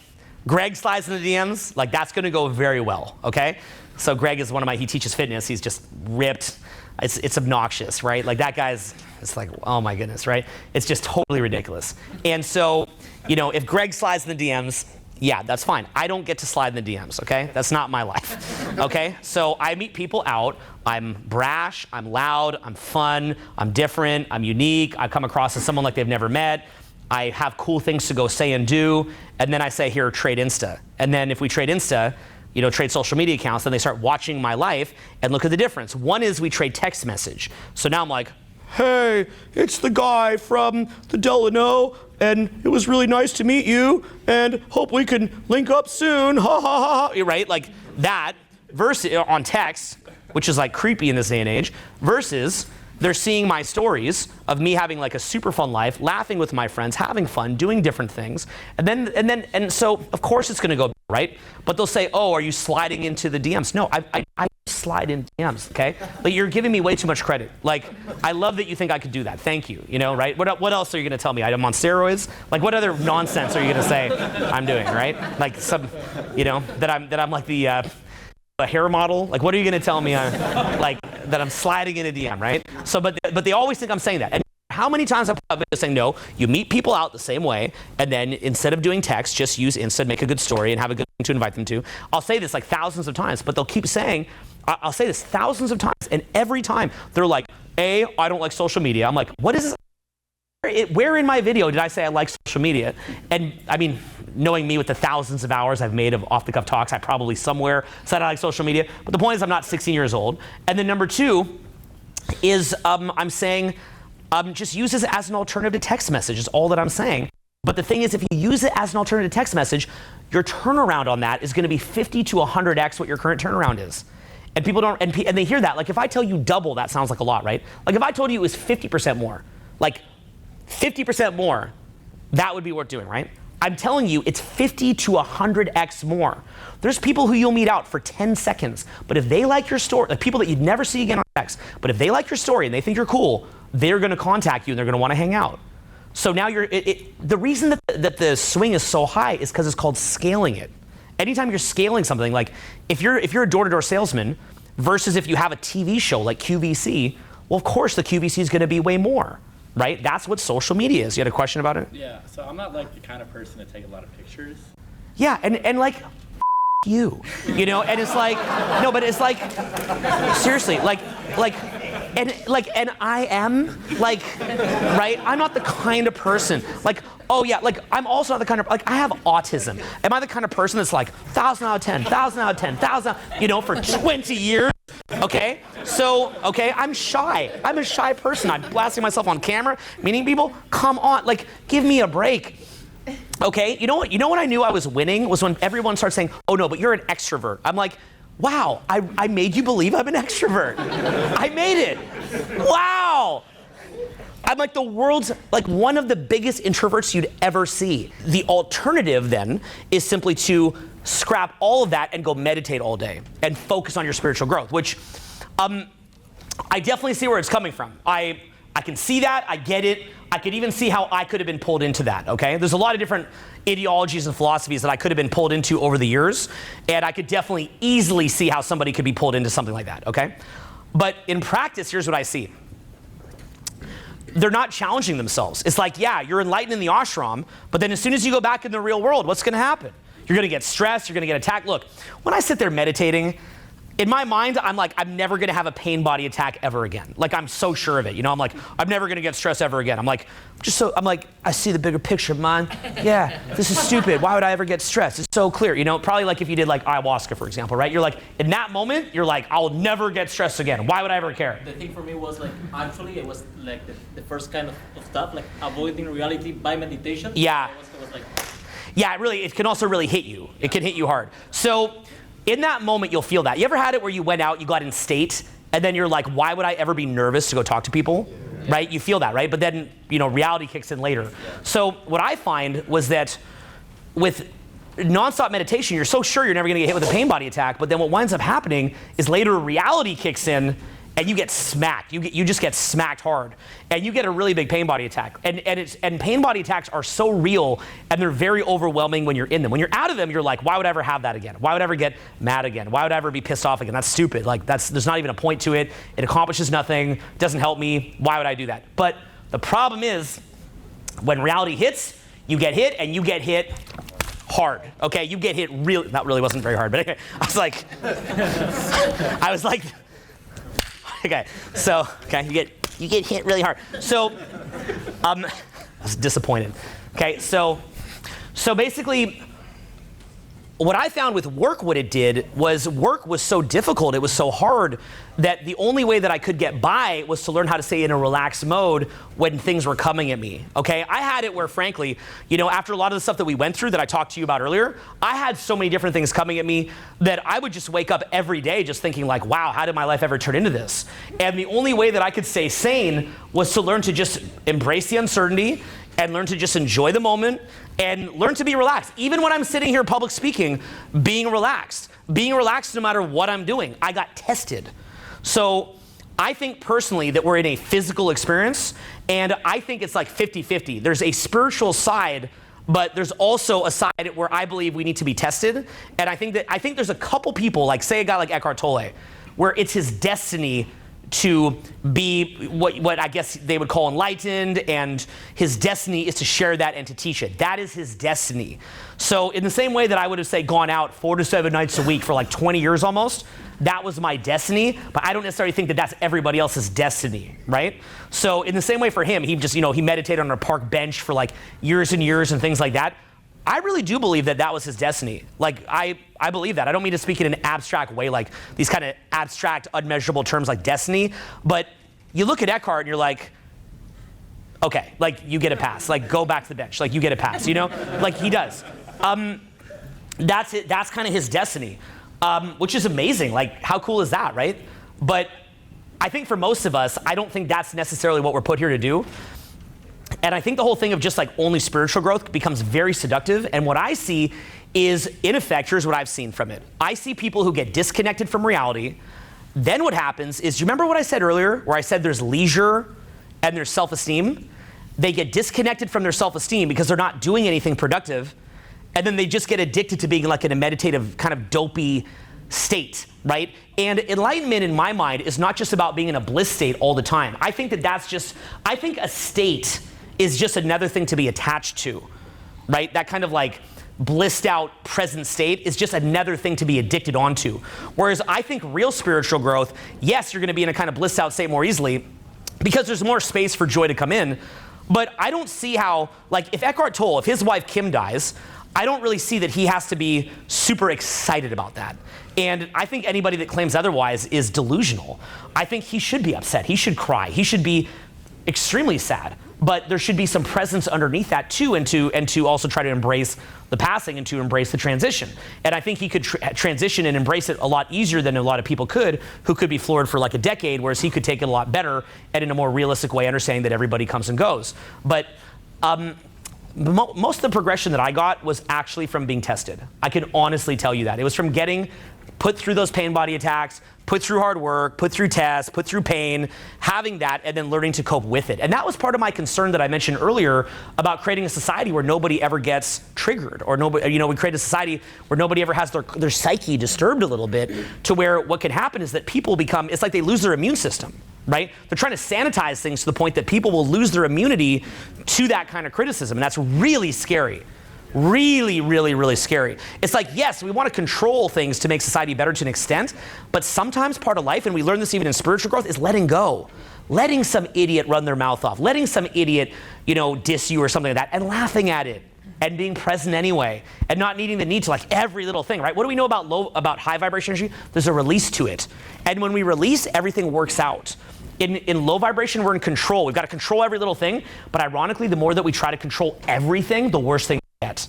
Greg slides in the DMs, like that's gonna go very well, okay? So Greg is he teaches fitness, he's just ripped. It's obnoxious, right? Like that guy's, it's like, oh my goodness, right? It's just totally ridiculous. And so, you know, if Greg slides in the DMs, yeah, that's fine. I don't get to slide in the DMs, okay? That's not my life, okay? So I meet people out, I'm brash, I'm loud, I'm fun, I'm different, I'm unique, I come across as someone like they've never met. I have cool things to go say and do, and then I say, here, trade Insta. And then if we trade Insta, you know, trade social media accounts, then they start watching my life and look at the difference. One is we trade text message. So now I'm like, hey, it's the guy from the Delano, and it was really nice to meet you, and hope we can link up soon, ha ha ha, right? Like that, versus on text, which is like creepy in this day and age, versus they're seeing my stories of me having like a super fun life, laughing with my friends, having fun, doing different things. And so of course it's gonna go, right? But they'll say, oh, are you sliding into the DMs? No, I slide in DMs, okay? Like you're giving me way too much credit. Like, I love that you think I could do that. Thank you, you know, right? What else are you gonna tell me? I'm on steroids? Like what other nonsense are you gonna say I'm doing, right? Like some, you know, that I'm like the, a hair model? Like, what are you going to tell me? Like that I'm sliding in a DM, right? So, but they always think I'm saying that. And how many times I've been saying, no, you meet people out the same way, and then instead of doing text, just use Insta, make a good story, and have a good thing to invite them to. I'll say this like thousands of times, but they'll keep saying, I'll say this thousands of times, and every time they're like, I don't like social media. I'm like, what is this? Where in my video did I say I like social media? And I mean, knowing me with the thousands of hours I've made of off-the-cuff talks, I probably somewhere said I like social media. But the point is I'm not 16 years old. And then number two is I'm saying just use this as an alternative to text message is all that I'm saying. But the thing is, if you use it as an alternative to text message, your turnaround on that is going to be 50 to 100x what your current turnaround is. And people don't, and they hear that. Like if I tell you double, that sounds like a lot, right? Like if I told you it was 50% more, like 50% more, that would be worth doing, right? I'm telling you, it's 50 to 100x more. There's people who you'll meet out for 10 seconds, but if they like your story, like people that you'd never see again on text, but if they like your story and they think you're cool, they're gonna contact you and they're gonna wanna hang out. So now the reason that the swing is so high is because it's called scaling it. Anytime you're scaling something, like if you're a door-to-door salesman versus if you have a TV show like QVC, well, of course the QVC is gonna be way more. Right? That's what social media is. You had a question about it? Yeah, so I'm not like the kind of person to take a lot of pictures. Yeah, and like, you know, and it's like, no, but it's like, seriously, like and I am like, right? I'm not the kind of person like, oh yeah, like I'm also not the kind of, like I have autism. Am I the kind of person that's like 1,000 out of 10, 1,000 out of 10, 1,000, you know, for 20 years? Okay, so, okay, I'm shy. I'm a shy person. I'm blasting myself on camera, meeting people. Come on, like, give me a break. Okay, you know what? You know when I knew I was winning was when everyone started saying, oh no, but you're an extrovert. I'm like, wow, I made you believe I'm an extrovert. I made it. Wow. I'm like the world's, like one of the biggest introverts you'd ever see. The alternative then is simply to scrap all of that and go meditate all day and focus on your spiritual growth, which I definitely see where it's coming from. I can see that, I get it. I could even see how I could have been pulled into that, okay? There's a lot of different ideologies and philosophies that I could have been pulled into over the years, and I could definitely easily see how somebody could be pulled into something like that, okay? But in practice, here's what I see. They're not challenging themselves. It's like, yeah, you're enlightened in the ashram, but then as soon as you go back in the real world, what's gonna happen? You're gonna get stressed, you're gonna get attacked. Look, when I sit there meditating, in my mind, I'm like, I'm never gonna have a pain body attack ever again. Like, I'm so sure of it. You know, I'm like, I'm never gonna get stressed ever again. I'm like, I see the bigger picture, man. Yeah, this is stupid. Why would I ever get stressed? It's so clear. You know, probably like if you did like ayahuasca, for example, right? You're like, in that moment, you're like, I'll never get stressed again. Why would I ever care? The thing for me was like, actually, it was like the first kind of stuff, like avoiding reality by meditation. Yeah. It was like, yeah, it can also really hit you. It can hit you hard. So in that moment, you'll feel that. You ever had it where you went out, you got in state, and then you're like, why would I ever be nervous to go talk to people? Yeah. Right? You feel that, right? But then, you know, reality kicks in later. Yeah. So what I find was that with nonstop meditation, you're so sure you're never gonna get hit with a pain body attack, but then what winds up happening is later reality kicks in and you get smacked. You just get smacked hard, and you get a really big pain body attack. And pain body attacks are so real, and they're very overwhelming when you're in them. When you're out of them, you're like, why would I ever have that again? Why would I ever get mad again? Why would I ever be pissed off again? That's stupid. Like there's not even a point to it. It accomplishes nothing. Doesn't help me. Why would I do that? But the problem is, when reality hits, you get hit, and you get hit hard. Okay, you get hit really. That really wasn't very hard, but anyway, I was like. Okay, so you get hit really hard. So I was disappointed. Okay, so basically what I found with work, what it did was work was so difficult, it was so hard, that the only way that I could get by was to learn how to stay in a relaxed mode when things were coming at me, okay? I had it where, frankly, you know, after a lot of the stuff that we went through that I talked to you about earlier, I had so many different things coming at me that I would just wake up every day just thinking like, wow, how did my life ever turn into this? And the only way that I could stay sane was to learn to just embrace the uncertainty and learn to just enjoy the moment and learn to be relaxed. Even when I'm sitting here public speaking, being relaxed no matter what I'm doing. I got tested. So I think personally that we're in a physical experience, and I think it's like 50-50. There's a spiritual side, but there's also a side where I believe we need to be tested. And I think there's a couple people, like say a guy like Eckhart Tolle, where it's his destiny to be what I guess they would call enlightened, and his destiny is to share that and to teach it. That is his destiny. So in the same way that I would have, say, gone out 4 to 7 nights a week for like 20 years almost, that was my destiny, but I don't necessarily think that that's everybody else's destiny, right? So in the same way for him, he just, you know, he meditated on a park bench for like years and years and things like that. I really do believe that that was his destiny. Like, I believe that. I don't mean to speak in an abstract way, like these kind of abstract, unmeasurable terms like destiny, but you look at Eckhart and you're like, okay, like you get a pass. Like, go back to the bench. Like, you get a pass, you know? Like, he does. That's it. That's kind of his destiny, which is amazing. Like, how cool is that, right? But I think for most of us, I don't think that's necessarily what we're put here to do. And I think the whole thing of just like only spiritual growth becomes very seductive. And what I see is, in effect, here's what I've seen from it. I see people who get disconnected from reality. Then what happens is, you remember what I said earlier, where I said there's leisure and there's self-esteem? They get disconnected from their self-esteem because they're not doing anything productive. And then they just get addicted to being like in a meditative kind of dopey state, right? And enlightenment in my mind is not just about being in a bliss state all the time. I think I think a state is just another thing to be attached to, right? That kind of like blissed out present state is just another thing to be addicted onto. Whereas I think real spiritual growth, yes, you're going to be in a kind of blissed out state more easily because there's more space for joy to come in. But I don't see how, like, if Eckhart Tolle, if his wife Kim dies, I don't really see that he has to be super excited about that. And I think anybody that claims otherwise is delusional. I think he should be upset. He should cry. He should be extremely sad. But there should be some presence underneath that too, and to also try to embrace the passing and to embrace the transition. And I think he could transition and embrace it a lot easier than a lot of people could, who could be floored for like a decade, whereas he could take it a lot better and in a more realistic way, understanding that everybody comes and goes. But most of the progression that I got was actually from being tested. I can honestly tell you that. It was from getting put through those pain body attacks, put through hard work, put through tests, put through pain, having that, and then learning to cope with it. And that was part of my concern that I mentioned earlier about creating a society where nobody ever gets triggered, or nobody, you know, we create a society where nobody ever has their psyche disturbed a little bit, to where what can happen is that people become, it's like they lose their immune system, right? They're trying to sanitize things to the point that people will lose their immunity to that kind of criticism, and that's really scary. Really, really, really scary. It's like, yes, we want to control things to make society better to an extent, but sometimes part of life, and we learn this even in spiritual growth, is letting go. Letting some idiot run their mouth off, letting some idiot, you know, diss you or something like that, and laughing at it, and being present anyway, and not needing the need to like every little thing, right? What do we know about high vibration energy? There's a release to it. And when we release, everything works out. In low vibration, we're in control. We've got to control every little thing, but ironically, the more that we try to control everything, the worse things get.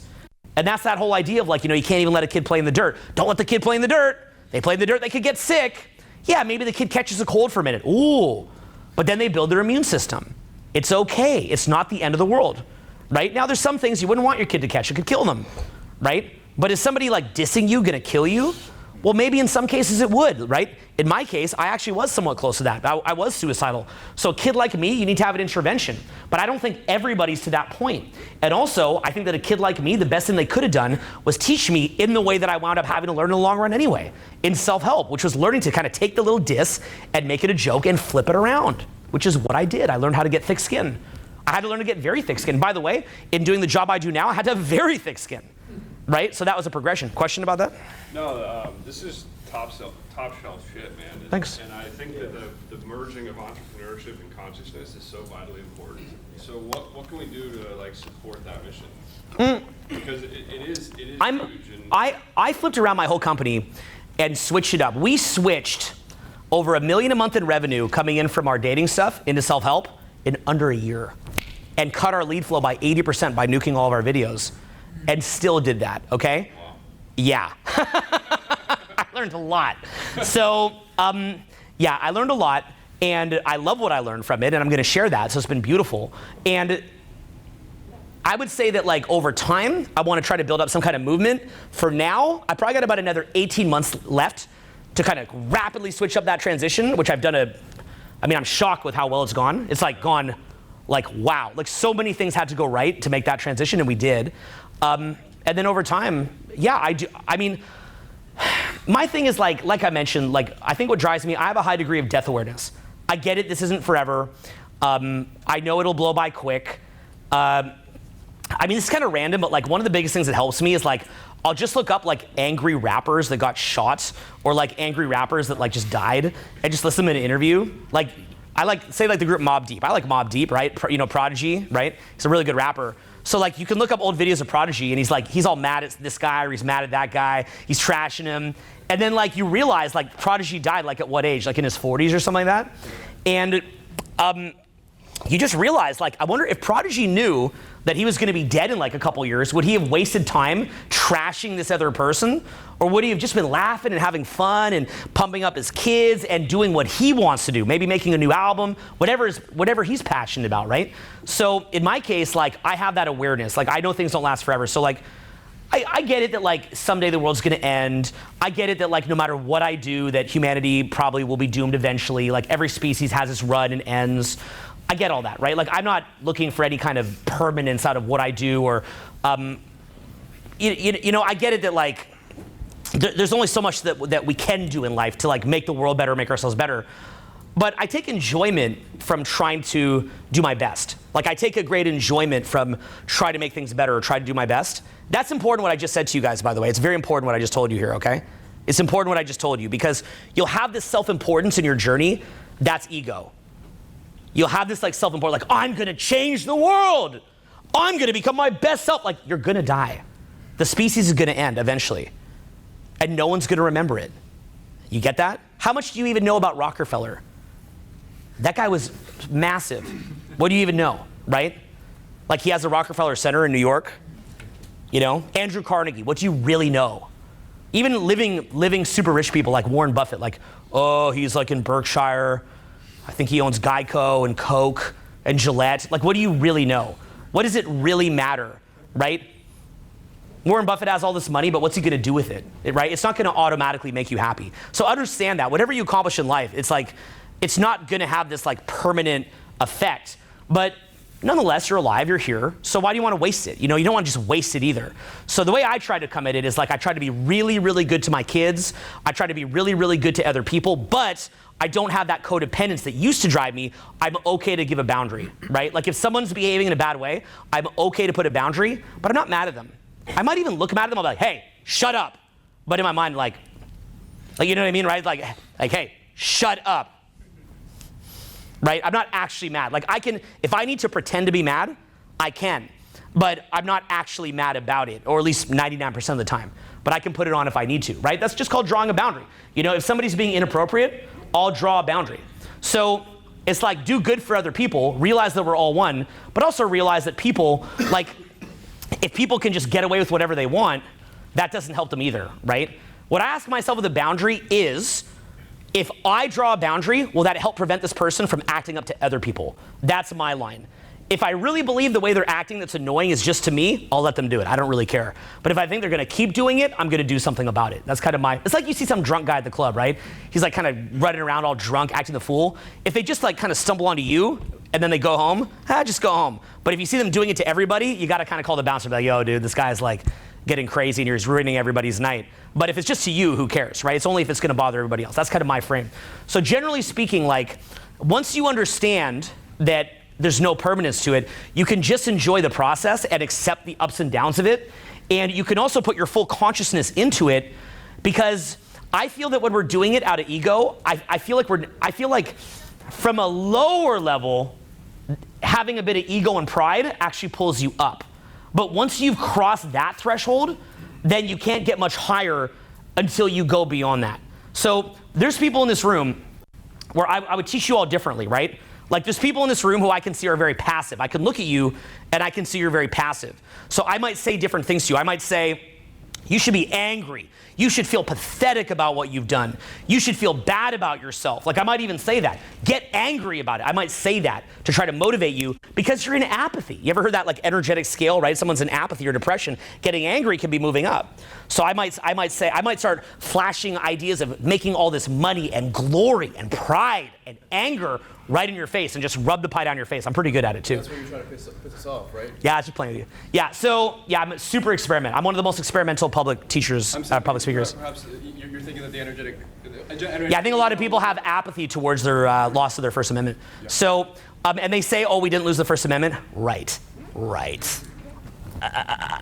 And that's that whole idea of like, you know, you can't even let a kid play in the dirt. Don't let the kid play in the dirt. They play in the dirt, they could get sick. Yeah, maybe the kid catches a cold for a minute. Ooh, but then they build their immune system. It's okay. It's not the end of the world, right? Now, there's some things you wouldn't want your kid to catch. It could kill them, right? But is somebody like dissing you gonna kill you? Well, maybe in some cases it would, right? In my case, I actually was somewhat close to that. I was suicidal. So a kid like me, you need to have an intervention. But I don't think everybody's to that point. And also, I think that a kid like me, the best thing they could have done was teach me in the way that I wound up having to learn in the long run anyway, in self-help, which was learning to kind of take the little diss and make it a joke and flip it around, which is what I did. I learned how to get thick skin. I had to learn to get very thick skin. By the way, in doing the job I do now, I had to have very thick skin, right? So that was a progression. Question about that? No, this is top shelf shit, man. Thanks. And I think that the merging of entrepreneurship and consciousness is so vitally important. So what can we do to like support that mission? Because it is huge. And I flipped around my whole company and switched it up. We switched over $1 million a month in revenue coming in from our dating stuff into self-help in under a year, and cut our lead flow by 80% by nuking all of our videos, and still did that, okay? wow. Yeah. I learned a lot. So, yeah, I learned a lot, and I love what I learned from it, and I'm going to share that, so it's been beautiful. And I would say that, like, over time, I want to try to build up some kind of movement. For now, I probably got about another 18 months left to kind of rapidly switch up that transition, which I've done I'm shocked with how well it's gone. It's like gone, like, wow. Like, so many things had to go right to make that transition, and we did. And then over time, yeah, I do. I mean, my thing is like I mentioned, like, I think what drives me, I have a high degree of death awareness. I get it, this isn't forever. I know it'll blow by quick. I mean, it's kind of random, but like one of the biggest things that helps me is like, I'll just look up like angry rappers that got shot, or like angry rappers that like just died, and just listen to an interview. Like, I like, say like the group Mobb Deep. I like Mobb Deep, right? You know, Prodigy, right? He's a really good rapper. So like, you can look up old videos of Prodigy, and he's all mad at this guy, or he's mad at that guy. He's trashing him. And then like, you realize like Prodigy died like at what age? Like in his 40s or something like that? And you just realize, like, I wonder if Prodigy knew that he was going to be dead in like a couple years, would he have wasted time trashing this other person? Or would he have just been laughing and having fun and pumping up his kids and doing what he wants to do, maybe making a new album, whatever he's passionate about, right? So in my case, like, I have that awareness. Like, I know things don't last forever. So like, I get it that like someday the world's gonna end. I get it that like no matter what I do, that humanity probably will be doomed eventually. Like, every species has its run and ends. I get all that, right? Like, I'm not looking for any kind of permanence out of what I do, or, you know, I get it that like, there's only so much that we can do in life to like make the world better, make ourselves better. But I take enjoyment from trying to do my best. Like I take a great enjoyment from trying to make things better or try to do my best. That's important what I just said to you guys, by the way. It's very important what I just told you here, okay? It's important what I just told you because you'll have this self-importance in your journey. That's ego. You'll have this like self-importance, like I'm gonna change the world. I'm gonna become my best self. Like you're gonna die. The species is gonna end eventually. And no one's gonna remember it. You get that? How much do you even know about Rockefeller? That guy was massive. What do you even know, right? Like he has a Rockefeller Center in New York. You know, Andrew Carnegie, what do you really know? Even living super rich people like Warren Buffett, like, oh, he's like in Berkshire. I think he owns Geico and Coke and Gillette. Like, what do you really know? What does it really matter, right? Warren Buffett has all this money, but what's he gonna do with it, right? It's not gonna automatically make you happy. So understand that whatever you accomplish in life, it's like, it's not gonna have this like permanent effect, but nonetheless, you're alive, you're here, so why do you want to waste it? You know, you don't want to just waste it either. So the way I try to come at it is like I try to be really, really good to my kids. I try to be really, really good to other people, but I don't have that codependence that used to drive me. I'm okay to give a boundary, right? Like if someone's behaving in a bad way, I'm okay to put a boundary, but I'm not mad at them. I might even look mad at them, I'll be like, hey, shut up. But in my mind, like you know what I mean, right? Like, hey, shut up. Right? I'm not actually mad. Like I can, if I need to pretend to be mad, I can. But I'm not actually mad about it, or at least 99% of the time. But I can put it on if I need to, right? That's just called drawing a boundary. You know, if somebody's being inappropriate, I'll draw a boundary. So it's like do good for other people, realize that we're all one, but also realize that people, like, if people can just get away with whatever they want, that doesn't help them either, right? What I ask myself with a boundary is, if I draw a boundary, will that help prevent this person from acting up to other people? That's my line. If I really believe the way they're acting that's annoying is just to me, I'll let them do it. I don't really care. But if I think they're gonna keep doing it, I'm gonna do something about it. That's kind of it's like you see some drunk guy at the club, right? He's like kind of running around all drunk, acting the fool. If they just like kind of stumble onto you and then they go home, just go home. But if you see them doing it to everybody, you gotta kind of call the bouncer and be like, yo, dude, this guy's like getting crazy and you're ruining everybody's night. But if it's just to you, who cares, right? It's only if it's gonna bother everybody else. That's kind of my frame. So generally speaking, like, once you understand that there's no permanence to it, you can just enjoy the process and accept the ups and downs of it. And you can also put your full consciousness into it, because I feel that when we're doing it out of ego, I feel like from a lower level, having a bit of ego and pride actually pulls you up. But once you've crossed that threshold, then you can't get much higher until you go beyond that. So there's people in this room where I would teach you all differently, right? Like there's people in this room who I can see are very passive. I can look at you and I can see you're very passive. So I might say different things to you. I might say, you should be angry. You should feel pathetic about what you've done. You should feel bad about yourself. Like I might even say that. Get angry about it. I might say that to try to motivate you because you're in apathy. You ever heard that like energetic scale, right? Someone's in apathy or depression. Getting angry can be moving up. So I might start flashing ideas of making all this money and glory and pride and anger right in your face and just rub the pie down your face. I'm pretty good at it too. That's where you're trying to piss us off, right? Yeah, I was just playing with you. Yeah, so yeah, I'm a super experiment. I'm one of the most experimental public teachers, public speakers. Perhaps you're thinking that the energetic. Yeah, I think a lot of people have apathy towards their loss of their First Amendment. Yeah. So, and they say, oh, we didn't lose the First Amendment. Right.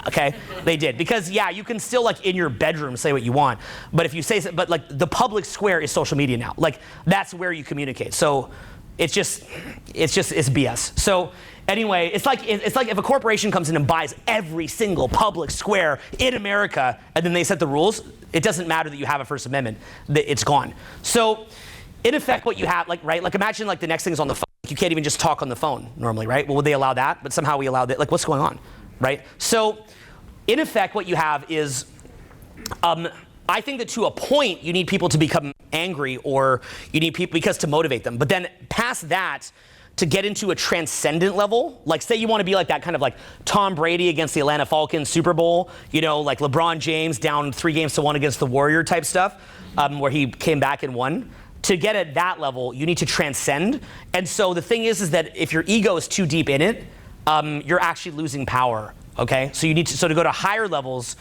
Okay, they did. Because yeah, you can still like in your bedroom say what you want, but if you say, but like the public square is social media now. Like that's where you communicate. So it's BS. So anyway, it's like if a corporation comes in and buys every single public square in America, and then they set the rules, it doesn't matter that you have a First Amendment, it's gone. So in effect, what you have, like, right, like imagine like the next thing is on the phone. You can't even just talk on the phone normally, right? Well, would they allow that? But somehow we allowed it. Like, what's going on, right? So in effect, what you have is, I think that to a point, you need people to become angry, or you need people because to motivate them. But then past that, to get into a transcendent level, like say you want to be like that kind of like Tom Brady against the Atlanta Falcons Super Bowl, you know, like LeBron James down 3-1 against the Warrior type stuff, where he came back and won. To get at that level, you need to transcend. And so the thing is that if your ego is too deep in it, you're actually losing power Okay, so to go to higher levels,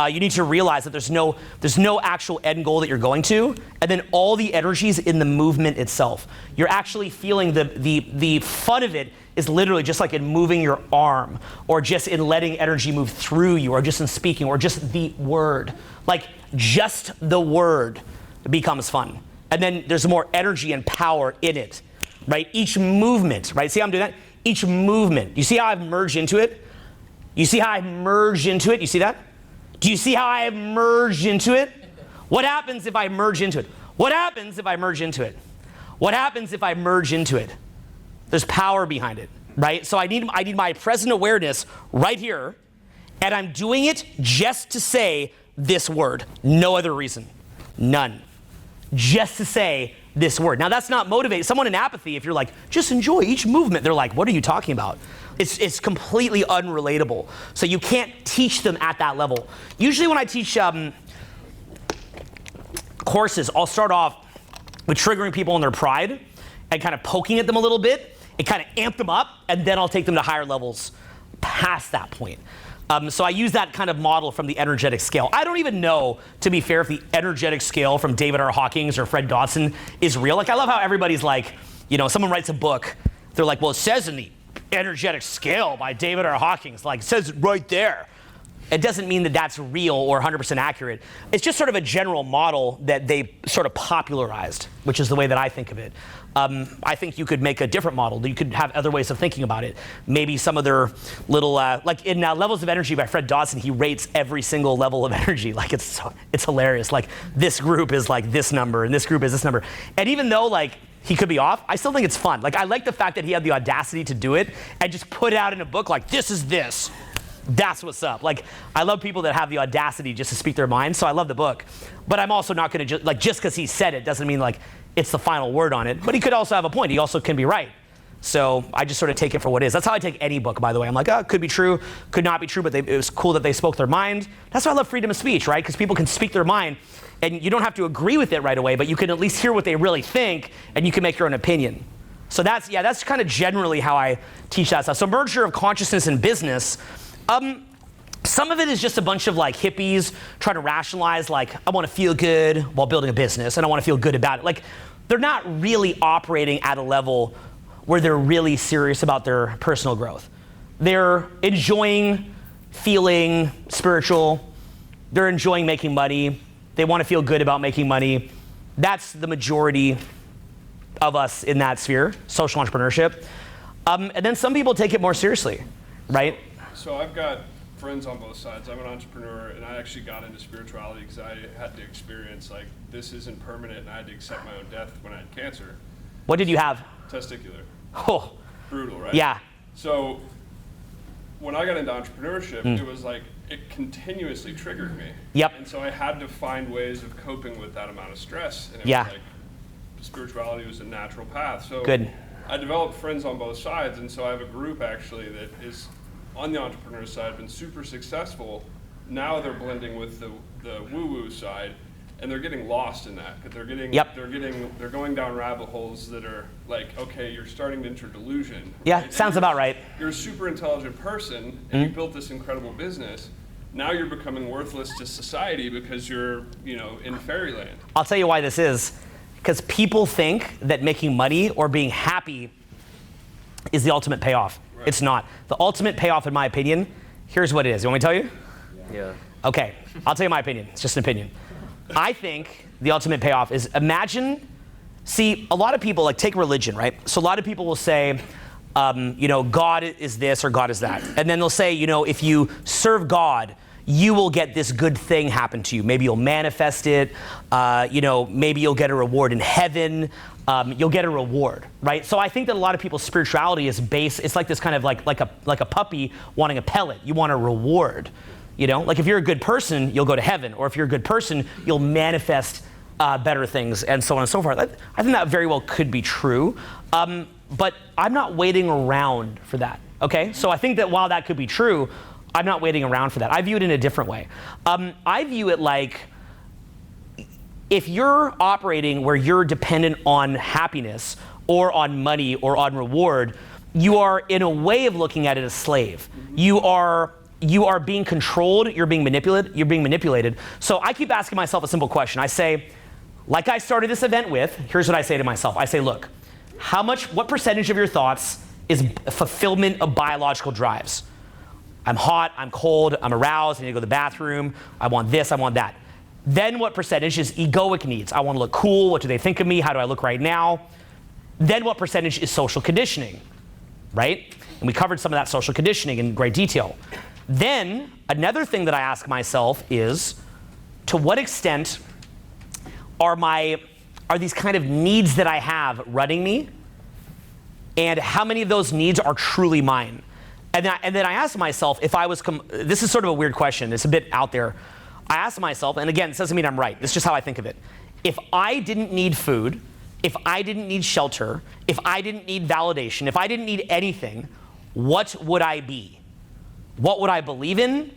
you need to realize that there's no actual end goal that you're going to, and then all the energies in the movement itself. You're actually feeling the fun of it is literally just like in moving your arm, or just in letting energy move through you, or just in speaking, or just the word. Like just the word becomes fun, and then there's more energy and power in it, right? Each movement, right? See how I'm doing that? Each movement. You see how I've merged into it? You see how I merge into it? You see that? Do you see how I have merged into it? What happens if I merge into it? What happens if I merge into it? What happens if I merge into it? There's power behind it, right? So I need my present awareness right here, and I'm doing it just to say this word. No other reason. None. Just to say this word. Now that's not motivating. Someone in apathy, if you're like, just enjoy each movement, they're like, what are you talking about? It's completely unrelatable. So you can't teach them at that level. Usually when I teach courses, I'll start off with triggering people in their pride and kind of poking at them a little bit and kind of amp them up, and then I'll take them to higher levels past that point. So I use that kind of model from the energetic scale. I don't even know, to be fair, if the energetic scale from David R. Hawkins or Fred Dodson is real. Like, I love how everybody's like, someone writes a book, they're like, well, it says in the energetic scale by David R. Hawkins, like it says it right there. It doesn't mean that that's real or 100% accurate. It's just sort of a general model that they sort of popularized, which is the way that I think of it. I think you could make a different model. You could have other ways of thinking about it. Maybe some of their little, like in Levels of Energy by Fred Dodson, he rates every single level of energy. Like it's hilarious. Like this group is like this number and this group is this number. And even though like he could be off, I still think it's fun. Like I like the fact that he had the audacity to do it and just put it out in a book like, this is this. That's what's up. Like, I love people that have the audacity just to speak their mind, so I love the book. But I'm also not going to just because he said it doesn't mean like it's the final word on it. But he could also have a point. He also can be right. So I just sort of take it for what it is. That's how I take any book, by the way. I'm like, oh, it could be true, could not be true, but it was cool that they spoke their mind. That's why I love freedom of speech, right? Because people can speak their mind, and you don't have to agree with it right away, but you can at least hear what they really think, and you can make your own opinion. So that's kind of generally how I teach that stuff. So merger of consciousness and business. Some of it is just a bunch of like hippies trying to rationalize like, I want to feel good while building a business and I want to feel good about it. Like they're not really operating at a level where they're really serious about their personal growth. They're enjoying feeling spiritual. They're enjoying making money. They want to feel good about making money. That's the majority of us in that sphere, social entrepreneurship. And then some people take it more seriously, right? So I've got friends on both sides. I'm an entrepreneur, and I actually got into spirituality because I had to experience like this isn't permanent, and I had to accept my own death when I had cancer. What did you have? Testicular. Oh. Brutal, right? Yeah. So when I got into entrepreneurship, it was like it continuously triggered me. Yep. And so I had to find ways of coping with that amount of stress. And it Yeah. was like spirituality was a natural path. So Good. I developed friends on both sides, and so I have a group actually that is on the entrepreneur side, been super successful. Now they're blending with the woo-woo side, and they're getting lost in that because they're going down rabbit holes that are like, okay, you're starting to enter delusion. Yeah, right? sounds about right. You're a super intelligent person, and you built this incredible business. Now you're becoming worthless to society because you're, in fairyland. I'll tell you why this is. Because people think that making money or being happy is the ultimate payoff. Right. It's not. The ultimate payoff, in my opinion, here's what it is. You want me to tell you? Yeah. Okay, I'll tell you my opinion. It's just an opinion. I think the ultimate payoff is see, a lot of people, like take religion, right? So a lot of people will say, God is this or God is that. And then they'll say, if you serve God, you will get this good thing happen to you. Maybe you'll manifest it. Maybe you'll get a reward in heaven. You'll get a reward, right? So I think that a lot of people's spirituality is based. It's like this kind of like a puppy wanting a pellet. You want a reward, Like if you're a good person, you'll go to heaven, or if you're a good person, you'll manifest better things, and so on and so forth. I think that very well could be true, but I'm not waiting around for that. Okay, so I think that while that could be true, I'm not waiting around for that. I view it in a different way. I view it like if you're operating where you're dependent on happiness or on money or on reward, you are in a way of looking at it a slave. You are you are being controlled, you're being manipulated. So I keep asking myself a simple question. I say, like I started this event with, here's what I say to myself. I say, look, what percentage of your thoughts is fulfillment of biological drives? I'm hot, I'm cold, I'm aroused, I need to go to the bathroom, I want this, I want that. Then what percentage is egoic needs? I want to look cool, what do they think of me, how do I look right now? Then what percentage is social conditioning, right? And we covered some of that social conditioning in great detail. Then another thing that I ask myself is, to what extent are these kind of needs that I have running me? And how many of those needs are truly mine? And then I ask myself, if I was, this is sort of a weird question, it's a bit out there. I ask myself, and again, this doesn't mean I'm right, it's just how I think of it. If I didn't need food, if I didn't need shelter, if I didn't need validation, if I didn't need anything, what would I be? What would I believe in?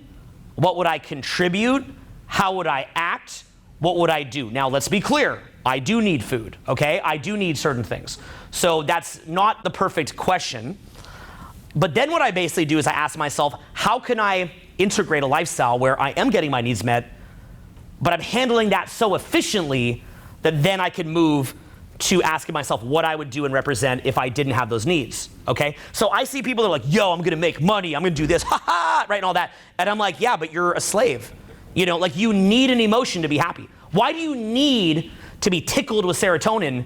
What would I contribute? How would I act? What would I do? Now, let's be clear. I do need food, okay? I do need certain things. So that's not the perfect question. But then what I basically do is I ask myself, how can I integrate a lifestyle where I am getting my needs met, but I'm handling that so efficiently that then I can move to asking myself what I would do and represent if I didn't have those needs, okay? So I see people that are like, yo, I'm gonna make money, I'm gonna do this, ha ha, right, and all that. And I'm like, yeah, but you're a slave. You know, like you need an emotion to be happy. Why do you need to be tickled with serotonin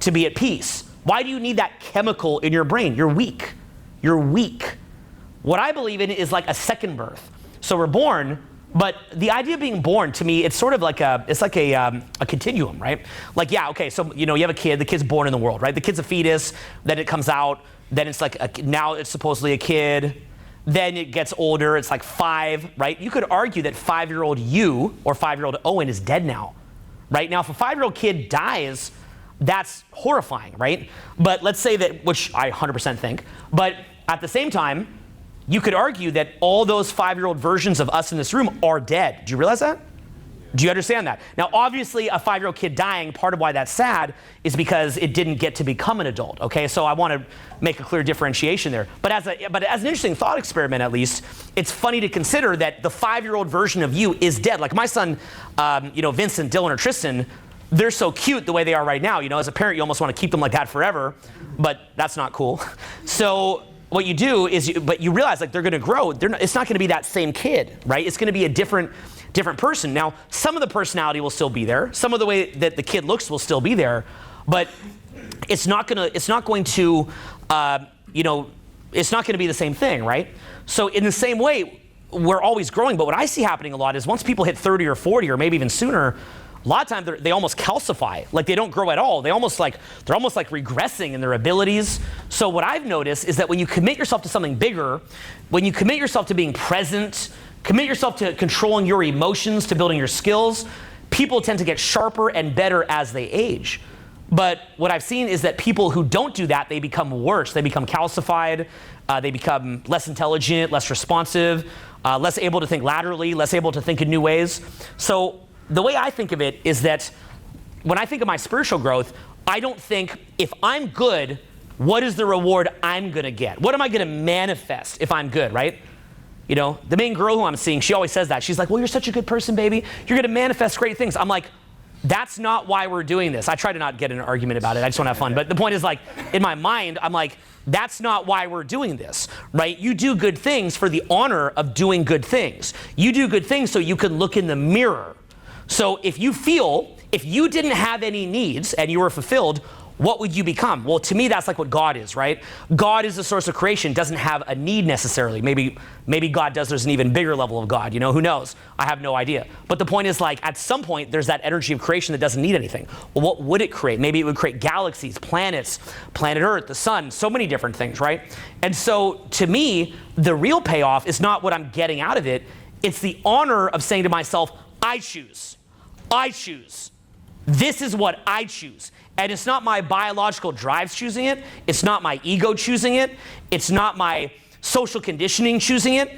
to be at peace? Why do you need that chemical in your brain? You're weak. You're weak. What I believe in is like a second birth. So we're born, but the idea of being born, to me, it's sort of like a continuum, right? Like, yeah, okay, so you have a kid, the kid's born in the world, right? The kid's a fetus, then it comes out, then it's like, now it's supposedly a kid, then it gets older, it's like 5, right? You could argue that 5-year-old you or 5-year-old Owen is dead now, right? Now, if a 5-year-old kid dies, that's horrifying, right? But let's say that, which I 100% think, but at the same time, you could argue that all those 5-year-old versions of us in this room are dead. Do you realize that? Do you understand that? Now, obviously, a 5-year-old kid dying, part of why that's sad is because it didn't get to become an adult, okay? So I want to make a clear differentiation there. But as an interesting thought experiment, at least, it's funny to consider that the 5-year-old version of you is dead. Like my son, Vincent, Dylan, or Tristan, they're so cute the way they are right now. As a parent, you almost want to keep them like that forever, but that's not cool. So what you do is, but you realize like they're going to grow. It's not going to be that same kid, right? It's going to be a different person. Now, some of the personality will still be there. Some of the way that the kid looks will still be there, but it's not going to be the same thing, right? So in the same way, we're always growing. But what I see happening a lot is once people hit 30 or 40 or maybe even sooner, a lot of times they almost calcify, like they don't grow at all. They're almost like regressing in their abilities. So what I've noticed is that when you commit yourself to something bigger, when you commit yourself to being present, commit yourself to controlling your emotions, to building your skills, people tend to get sharper and better as they age. But what I've seen is that people who don't do that, they become worse. They become calcified, they become less intelligent, less responsive, less able to think laterally, less able to think in new ways. So the way I think of it is that when I think of my spiritual growth, I don't think if I'm good, what is the reward I'm gonna get? What am I gonna manifest if I'm good, right? The main girl who I'm seeing, she always says that. She's like, well, you're such a good person, baby. You're gonna manifest great things. I'm like, that's not why we're doing this. I try to not get in an argument about it. I just want to have fun. But the point is, like, in my mind, I'm like, that's not why we're doing this, right? You do good things for the honor of doing good things. You do good things so you can look in the mirror. So if you didn't have any needs and you were fulfilled, what would you become? Well, to me, that's like what God is, right? God is the source of creation, doesn't have a need necessarily. Maybe God does. There's an even bigger level of God, who knows? I have no idea. But the point is, like, at some point, there's that energy of creation that doesn't need anything. Well, what would it create? Maybe it would create galaxies, planets, planet Earth, the sun, so many different things, right? And so to me, the real payoff is not what I'm getting out of it. It's the honor of saying to myself, I choose. I choose. This is what I choose. And it's not my biological drives choosing it. It's not my ego choosing it. It's not my social conditioning choosing it.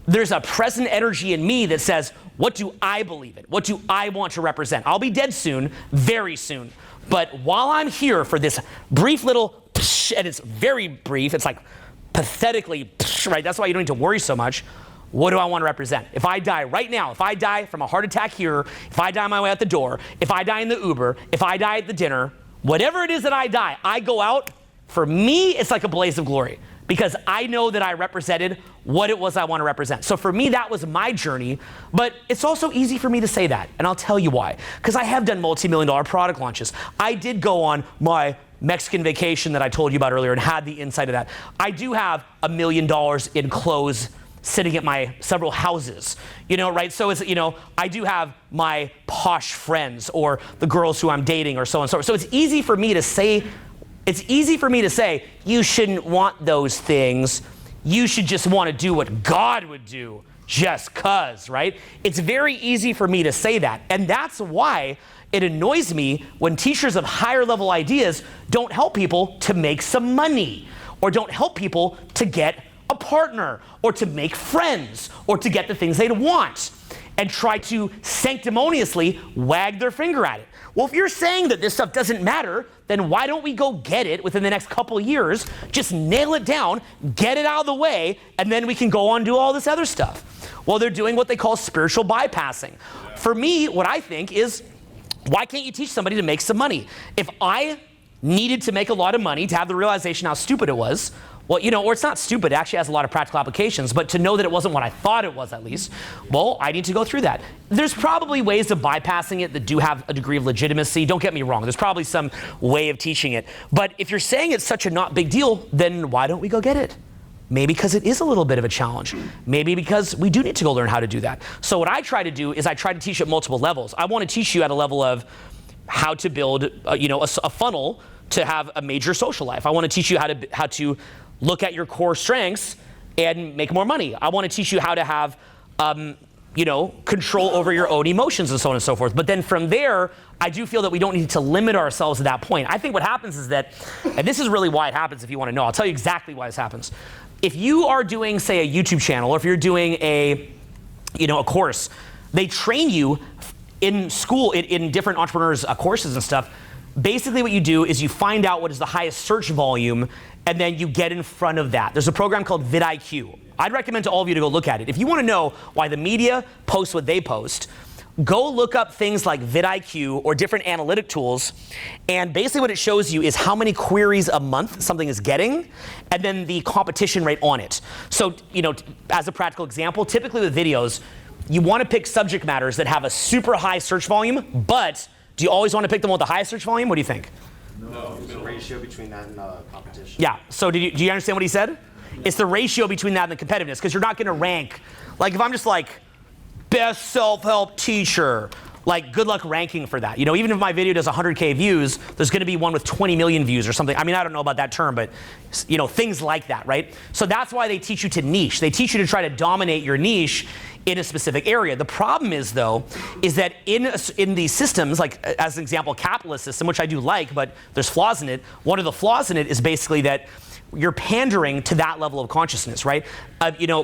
There's a present energy in me that says, what do I believe in? What do I want to represent? I'll be dead soon, very soon. But while I'm here for this brief little, and it's very brief, it's like pathetically, right? That's why you don't need to worry so much. what do I want to represent? If I die right now, if I die from a heart attack here, if I die on my way out the door, if I die in the Uber, if I die at the dinner, whatever it is that I die, I go out, for me, it's like a blaze of glory because I know that I represented what it was I want to represent. So for me, that was my journey, but it's also easy for me to say that, and I'll tell you why. Because I have done multi-million-dollar product launches. I did go on my Mexican vacation that I told you about earlier and had the insight of that. I do have $1 million in clothes sitting at my several houses, right? So it's, I do have my posh friends or the girls who I'm dating or so on and so forth. So it's easy for me to say, you shouldn't want those things. You should just want to do what God would do just cause, right? It's very easy for me to say that. And that's why it annoys me when teachers of higher level ideas don't help people to make some money or don't help people to get a partner or to make friends or to get the things they'd want and try to sanctimoniously wag their finger at it. Well, if you're saying that this stuff doesn't matter, then why don't we go get it within the next couple of years, just nail it down, get it out of the way, and then we can go on and do all this other stuff. Well, they're doing what they call spiritual bypassing. For me, what I think is, why can't you teach somebody to make some money? If I needed to make a lot of money to have the realization how stupid it was, well, or it's not stupid, it actually has a lot of practical applications, but to know that it wasn't what I thought it was at least, well, I need to go through that. There's probably ways of bypassing it that do have a degree of legitimacy. Don't get me wrong, there's probably some way of teaching it. But if you're saying it's such a not big deal, then why don't we go get it? Maybe because it is a little bit of a challenge. Maybe because we do need to go learn how to do that. So what I try to do is I try to teach at multiple levels. I want to teach you at a level of how to build, a funnel to have a major social life. I want to teach you how to look at your core strengths and make more money. I want to teach you how to have, control over your own emotions and so on and so forth. But then from there, I do feel that we don't need to limit ourselves at that point. I think what happens is that, and this is really why it happens if you want to know, I'll tell you exactly why this happens. If you are doing, say, a YouTube channel, or if you're doing a course, they train you in school, in different entrepreneurs' courses and stuff. Basically what you do is you find out what is the highest search volume, and then you get in front of that. There's a program called vidIQ. I'd recommend to all of you to go look at it. If you want to know why the media posts what they post, go look up things like vidIQ or different analytic tools, and basically what it shows you is how many queries a month something is getting, and then the competition rate on it. So, as a practical example, typically with videos, you want to pick subject matters that have a super high search volume, but do you always want to pick them with the highest search volume? What do you think? No, it's the ratio between that and competition. Yeah, so do you understand what he said? It's the ratio between that and the competitiveness, because you're not going to rank. Like if I'm just like, best self-help teacher, like good luck ranking for that. Even if my video does 100K views, there's going to be one with 20 million views or something. I mean, I don't know about that term, but things like that, right? So that's why they teach you to niche. They teach you to try to dominate your niche in a specific area. The problem is, though, is that in these systems, like as an example, capitalist system, which I do like, but there's flaws in it. One of the flaws in it is basically that you're pandering to that level of consciousness, right?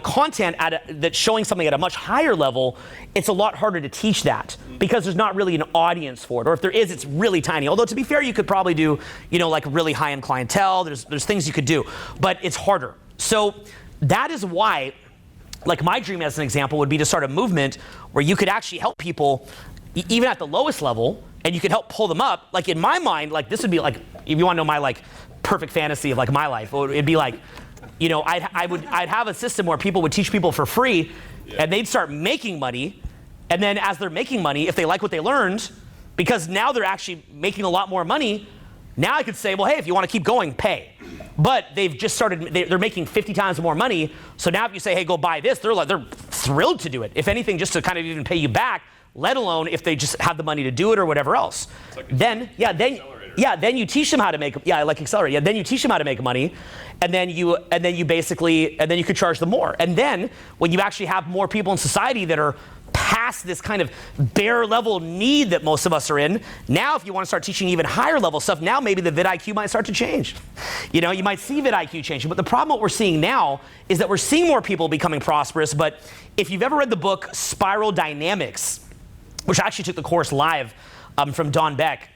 Content that's showing something at a much higher level, it's a lot harder to teach that because there's not really an audience for it, or if there is, it's really tiny. Although to be fair, you could probably do, like really high-end clientele. There's things you could do, but it's harder. So that is why, like my dream as an example would be to start a movement where you could actually help people even at the lowest level, and you could help pull them up. Like in my mind, like this would be like, if you want to know my like perfect fantasy of like my life, it'd be like, I'd have a system where people would teach people for free, and they'd start making money, and then as they're making money, if they like what they learned, because now they're actually making a lot more money, now I could say, well, hey, if you want to keep going, pay. But they've just started, they're making 50 times more money, so now if you say, hey, go buy this, they're thrilled to do it. If anything, just to kind of even pay you back, let alone if they just have the money to do it or whatever else. Like then you teach them how to make, like Accelerate. Yeah, then you teach them how to make money, and then you could charge them more. And then when you actually have more people in society that are past this kind of bare level need that most of us are in, now if you want to start teaching even higher level stuff, now maybe the vidIQ might start to change. You might see vidIQ changing. But the problem what we're seeing now is that we're seeing more people becoming prosperous. But if you've ever read the book Spiral Dynamics, which I actually took the course live from Don Beck,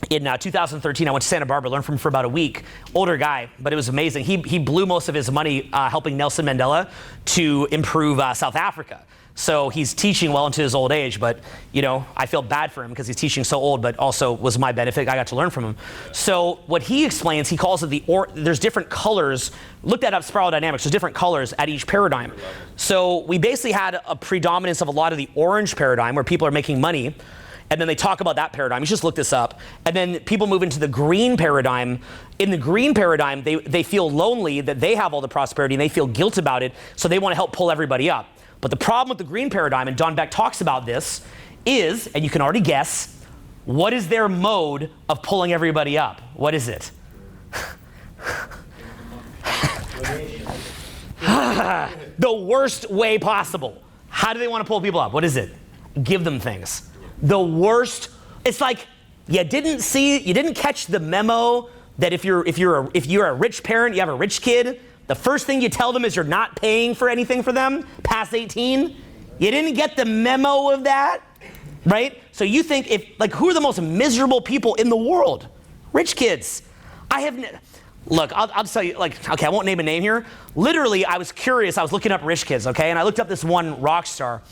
in 2013, I went to Santa Barbara, learned from him for about a week. Older guy, but it was amazing. He blew most of his money helping Nelson Mandela to improve South Africa. So he's teaching well into his old age, but I feel bad for him because he's teaching so old, but also was my benefit. I got to learn from him. So what he explains, he calls it there's different colors. Look that up, spiral dynamics. There's different colors at each paradigm. So we basically had a predominance of a lot of the orange paradigm where people are making money. And then they talk about that paradigm. You should just look this up. And then people move into the green paradigm. In the green paradigm, they feel lonely that they have all the prosperity and they feel guilt about it, so they want to help pull everybody up. But the problem with the green paradigm, and Don Beck talks about this, is, and you can already guess, what is their mode of pulling everybody up? What is it? The worst way possible. How do they want to pull people up? What is it? Give them things. The worst. It's like you didn't catch the memo that if you're a rich parent, you have a rich kid, the first thing you tell them is you're not paying for anything for them past 18. You didn't get the memo of that, right? So you think who are the most miserable people in the world? Rich kids. Look, I'll tell you, okay, I won't name a name here. Literally, I was curious. I was looking up rich kids, okay? And I looked up this one rock star.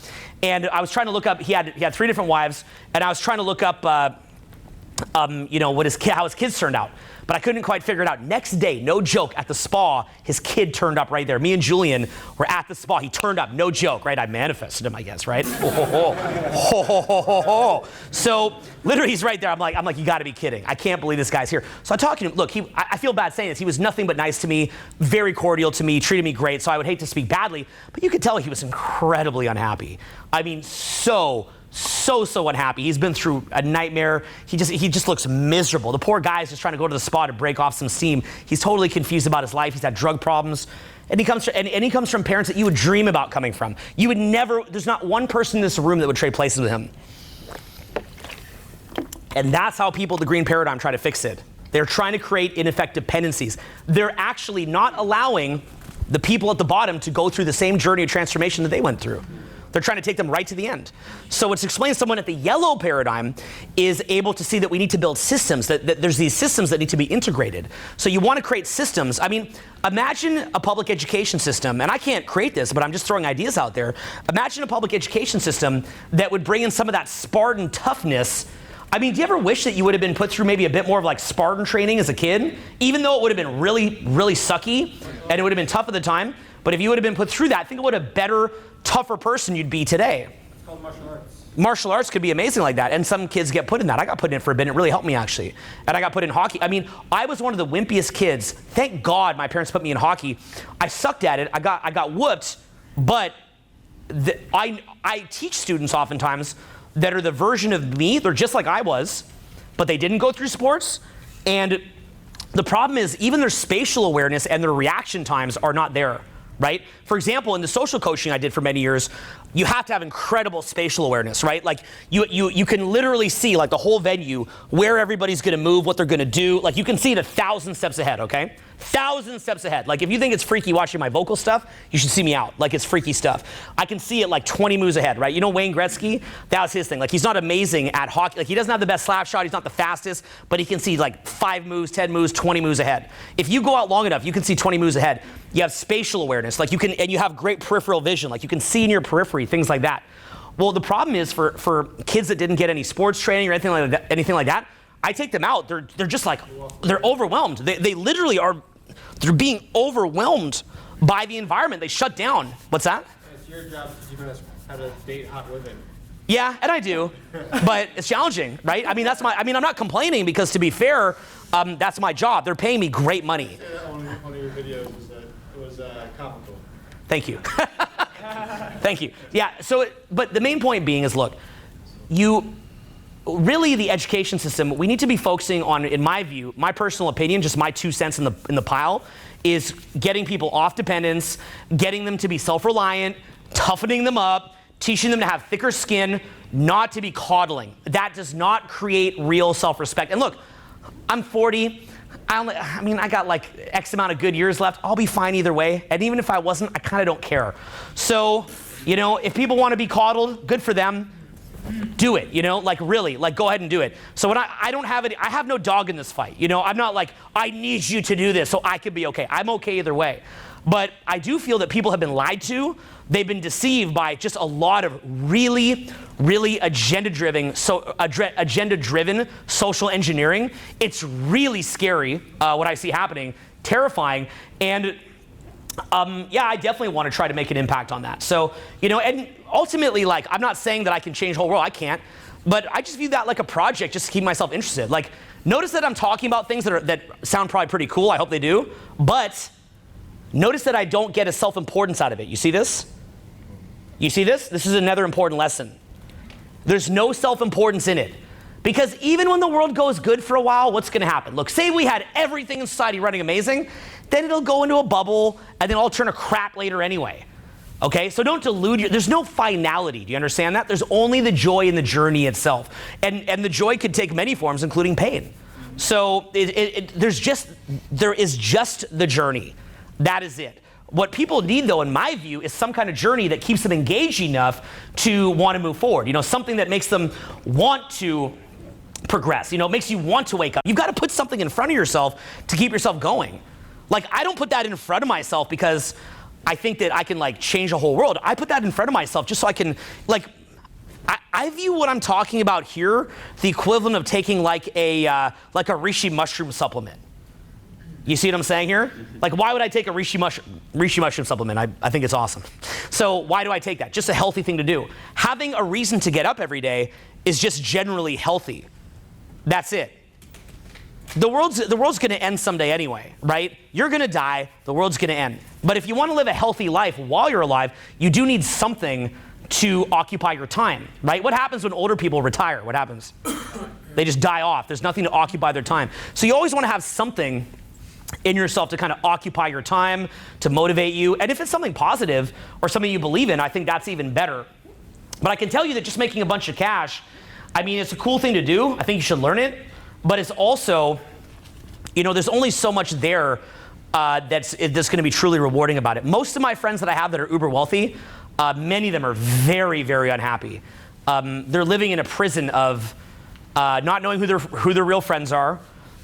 And I was trying to look up, he had 3 different wives. And I was trying to look up, how his kids turned out. But I couldn't quite figure it out. Next day, no joke, at the spa, his kid turned up right there. Me and Julian were at the spa. He turned up, no joke, right? I manifested him, I guess, right? So literally, he's right there. I'm like, you got to be kidding. I can't believe this guy's here. So I talked to him. Look, I feel bad saying this. He was nothing but nice to me, very cordial to me, treated me great. So I would hate to speak badly, but you could tell he was incredibly unhappy. I mean, so unhappy. He's been through a nightmare. He just looks miserable. The poor guy is just trying to go to the spa to break off some steam. He's totally confused about his life. He's had drug problems. And he comes from parents that you would dream about coming from. You would never, there's not one person in this room that would trade places with him. And that's how people, the green paradigm, try to fix it. They're trying to create ineffective dependencies. They're actually not allowing the people at the bottom to go through the same journey of transformation that they went through. They're trying to take them right to the end. So it's explained someone at the yellow paradigm is able to see that we need to build systems, that there's these systems that need to be integrated. So you want to create systems. I mean, imagine a public education system, and I can't create this, but I'm just throwing ideas out there. Imagine a public education system that would bring in some of that Spartan toughness. I mean, do you ever wish that you would have been put through maybe a bit more of like Spartan training as a kid? Even though it would have been really, really sucky, and it would have been tough at the time. But if you would have been put through that, think of what a better, tougher person you'd be today. It's called martial arts. Martial arts could be amazing like that. And some kids get put in that. I got put in it for a bit. It really helped me, actually. And I got put in hockey. I mean, I was one of the wimpiest kids. Thank God my parents put me in hockey. I sucked at it. I got whooped. But I teach students oftentimes that are the version of me. They're just like I was, but they didn't go through sports. And the problem is even their spatial awareness and their reaction times are not there. Right? For example, in the social coaching I did for many years, you have to have incredible spatial awareness, right? Like you can literally see like the whole venue, where everybody's gonna move, what they're gonna do. Like you can see it 1,000 steps ahead, okay? 1,000 steps ahead. Like if you think it's freaky watching my vocal stuff, you should see me out. Like it's freaky stuff. I can see it like 20 moves ahead, right? You know Wayne Gretzky? That was his thing. Like he's not amazing at hockey. Like he doesn't have the best slap shot. He's not the fastest, but he can see like 5 moves, 10 moves, 20 moves ahead. If you go out long enough, you can see 20 moves ahead. You have spatial awareness. Like and you have great peripheral vision. Like you can see in your periphery, things like that. Well, the problem is for kids that didn't get any sports training or anything like that, I take them out. They're just like, they're overwhelmed. They literally are. They're being overwhelmed by the environment. They shut down. What's that? It's your job to teach them how to date hot women. Yeah, and I do, but it's challenging, right? I mean, I'm not complaining because to be fair, that's my job. They're paying me great money. One of your videos was comical. Thank you. Thank you. Yeah, but the main point being is, look, really the education system, we need to be focusing on, in my view, my personal opinion, just my 2 cents in the pile, is getting people off dependence, getting them to be self-reliant, toughening them up, teaching them to have thicker skin, not to be coddling. That does not create real self-respect. And look, I'm 40. I got like X amount of good years left. I'll be fine either way. And even if I wasn't, I kind of don't care. So, if people want to be coddled, good for them. do it, like really, like go ahead and do it. So when I don't have I have no dog in this fight, I'm not like, I need you to do this so I could be okay. I'm okay either way. But I do feel that people have been lied to. They've been deceived by just a lot of really, really agenda-driven social engineering. It's really scary what I see happening, terrifying, and I definitely want to try to make an impact on that. So, and ultimately, like, I'm not saying that I can change the whole world. I can't. But I just view that like a project just to keep myself interested. Like, notice that I'm talking about things that sound probably pretty cool. I hope they do. But notice that I don't get a self-importance out of it. You see this? You see this? This is another important lesson. There's no self-importance in it. Because even when the world goes good for a while, what's going to happen? Look, say we had everything in society running amazing, then it'll go into a bubble, and then all turn to crap later anyway. Okay? So don't delude there's no finality. Do you understand that? There's only the joy in the journey itself. And the joy could take many forms, including pain. So there is just the journey. That is it. What people need, though, in my view, is some kind of journey that keeps them engaged enough to want to move forward. Something that makes them want to progress. Makes you want to wake up. You've got to put something in front of yourself to keep yourself going. Like, I don't put that in front of myself because I think that I can, like, change the whole world. I put that in front of myself just so I can, like, I view what I'm talking about here the equivalent of taking, like a reishi mushroom supplement. You see what I'm saying here? Like, why would I take a reishi mushroom supplement? I think it's awesome. So why do I take that? Just a healthy thing to do. Having a reason to get up every day is just generally healthy. That's it. The world's going to end someday anyway, right? You're going to die. The world's going to end. But if you want to live a healthy life while you're alive, you do need something to occupy your time, right? What happens when older people retire? What happens? They just die off. There's nothing to occupy their time. So you always want to have something in yourself to kind of occupy your time, to motivate you. And if it's something positive or something you believe in, I think that's even better. But I can tell you that just making a bunch of cash, I mean, it's a cool thing to do. I think you should learn it. But it's also, there's only so much there that's going to be truly rewarding about it. Most of my friends that I have that are uber wealthy, many of them are very, very unhappy. They're living in a prison of not knowing who their real friends are,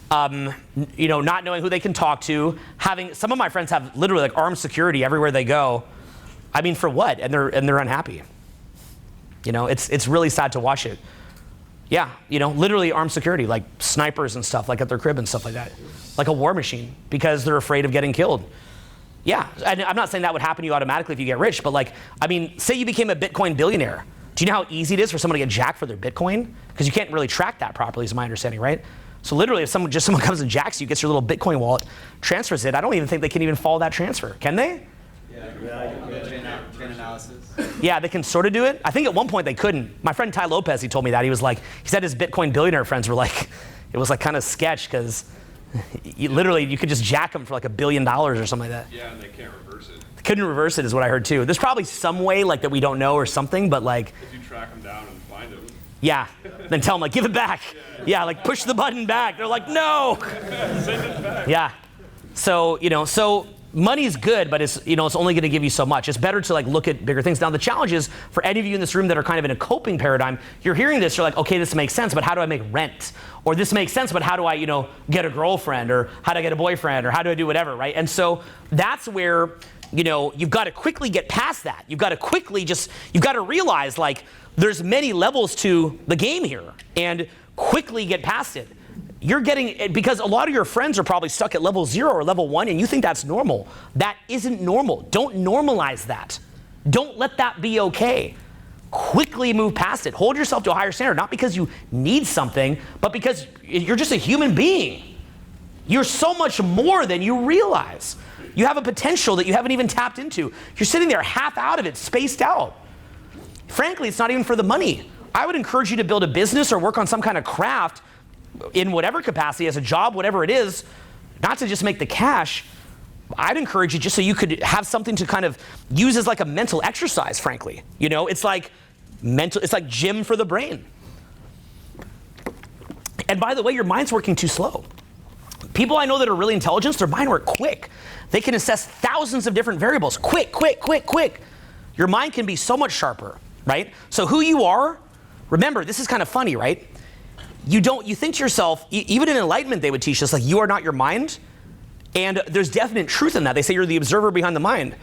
not knowing who they can talk to. Some of my friends have literally like armed security everywhere they go. I mean, for what? And they're unhappy. It's really sad to watch it. Yeah, literally armed security, like snipers and stuff, like at their crib and stuff like that. Like a war machine, because they're afraid of getting killed. Yeah, and I'm not saying that would happen to you automatically if you get rich, but like, I mean, say you became a Bitcoin billionaire. Do you know how easy it is for someone to get jacked for their Bitcoin? Because you can't really track that properly, is my understanding, right? So literally, if someone comes and jacks you, gets your little Bitcoin wallet, transfers it, I don't even think they can even follow that transfer. Can they? Chain analysis. Yeah, they can sort of do it. I think at one point they couldn't. My friend Ty Lopez, he told me that. He said his Bitcoin billionaire friends were like, it was like kind of sketch because you could just jack them for like $1 billion or something like that. Yeah, and they can't reverse it. They couldn't reverse it is what I heard too. There's probably some way like that we don't know or something, but like. If you track them down and find them. Yeah, then tell them like, give it back. Yeah, like push the button back. They're like, no. Send it back. Yeah. So, so money's good, but it's only going to give you so much. It's better to like look at bigger things. Now, the challenge is for any of you in this room that are kind of in a coping paradigm, you're hearing this, you're like, okay, this makes sense, but how do I make rent? Or this makes sense, but how do I, get a girlfriend? Or how do I get a boyfriend? Or how do I do whatever, right? And so that's where, you've got to quickly get past that. You've got to realize like there's many levels to the game here and quickly get past it. Because a lot of your friends are probably stuck at level 0 or level 1 and you think that's normal. That isn't normal. Don't normalize that. Don't let that be okay. Quickly move past it. Hold yourself to a higher standard, not because you need something, but because you're just a human being. You're so much more than you realize. You have a potential that you haven't even tapped into. You're sitting there half out of it, spaced out. Frankly, it's not even for the money. I would encourage you to build a business or work on some kind of craft in whatever capacity, as a job, whatever it is, not to just make the cash. I'd encourage you just so you could have something to kind of use as like a mental exercise, frankly. It's like gym for the brain. And by the way, your mind's working too slow. People I know that are really intelligent, their mind work quick. They can assess thousands of different variables. Quick. Your mind can be so much sharper, right? So who you are remember, this is kind of funny, right? You think to yourself, even in enlightenment, they would teach us, like, you are not your mind. And there's definite truth in that. They say you're the observer behind the mind.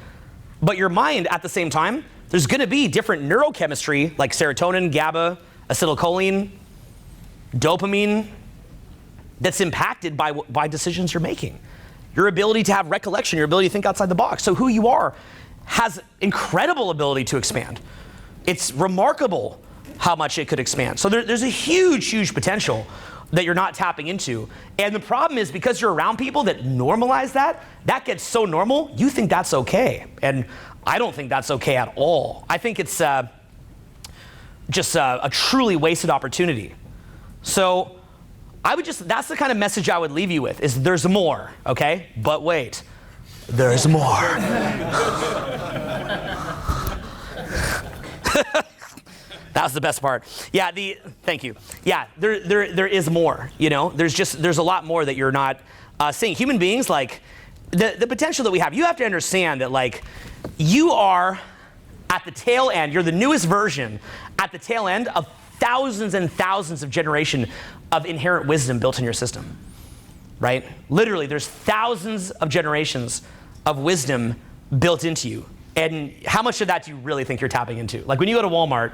But your mind, at the same time, there's going to be different neurochemistry, like serotonin, GABA, acetylcholine, dopamine, that's impacted by decisions you're making. Your ability to have recollection, your ability to think outside the box. So who you are has incredible ability to expand. It's remarkable how much it could expand. So there's a huge, huge potential that you're not tapping into. And the problem is, because you're around people that normalize that gets so normal, you think that's okay. And I don't think that's okay at all. I think it's just a truly wasted opportunity. So that's the kind of message I would leave you with, is there's more, okay? But wait, there's more. That was the best part. Yeah, thank you. Yeah, there is more, you know? There's a lot more that you're not seeing. Human beings, like, the potential that we have, you have to understand that, like, you are at the tail end, you're the newest version at the tail end of thousands and thousands of generation of inherent wisdom built in your system, right? Literally, there's thousands of generations of wisdom built into you. And how much of that do you really think you're tapping into? Like, when you go to Walmart,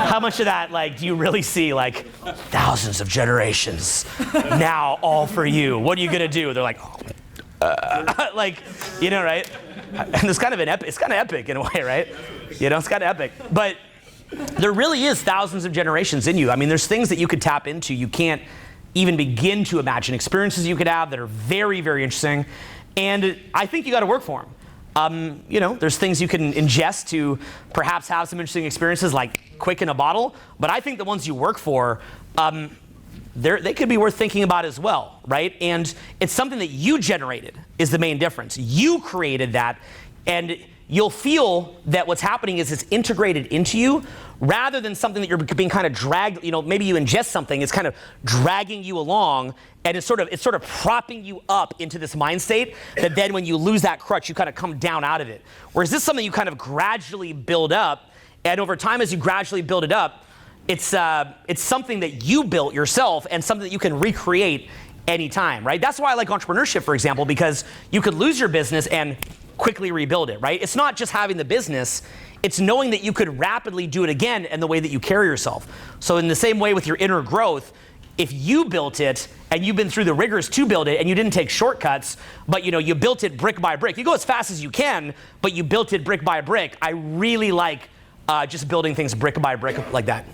how much of that, like, do you really see, like, thousands of generations now, all for you? What are you gonna do? They're like, like, you know, right? And it's kind of epic in a way, right? You know, it's kind of epic. But there really is thousands of generations in you. I mean, there's things that you could tap into. You can't even begin to imagine experiences you could have that are very, very interesting. And I think you got to work for them. You know, there's things you can ingest to perhaps have some interesting experiences, like quick in a bottle. But I think the ones you work for, they could be worth thinking about as well, right? And it's something that you generated is the main difference. You created that, and you'll feel that what's happening is it's integrated into you rather than something that you're being kind of dragged, you know, maybe you ingest something, it's kind of dragging you along, and it's sort of propping you up into this mind state that then when you lose that crutch, you kind of come down out of it. Whereas this is something you kind of gradually build up, and over time as you gradually build it up, it's something that you built yourself and something that you can recreate anytime, right? That's why I like entrepreneurship, for example, because you could lose your business and quickly rebuild it, right? It's not just having the business, it's knowing that you could rapidly do it again in the way that you carry yourself. So in the same way with your inner growth, if you built it and you've been through the rigors to build it and you didn't take shortcuts, but you know, you built it brick by brick. You go as fast as you can, but you built it brick by brick. I really like just building things brick by brick like that.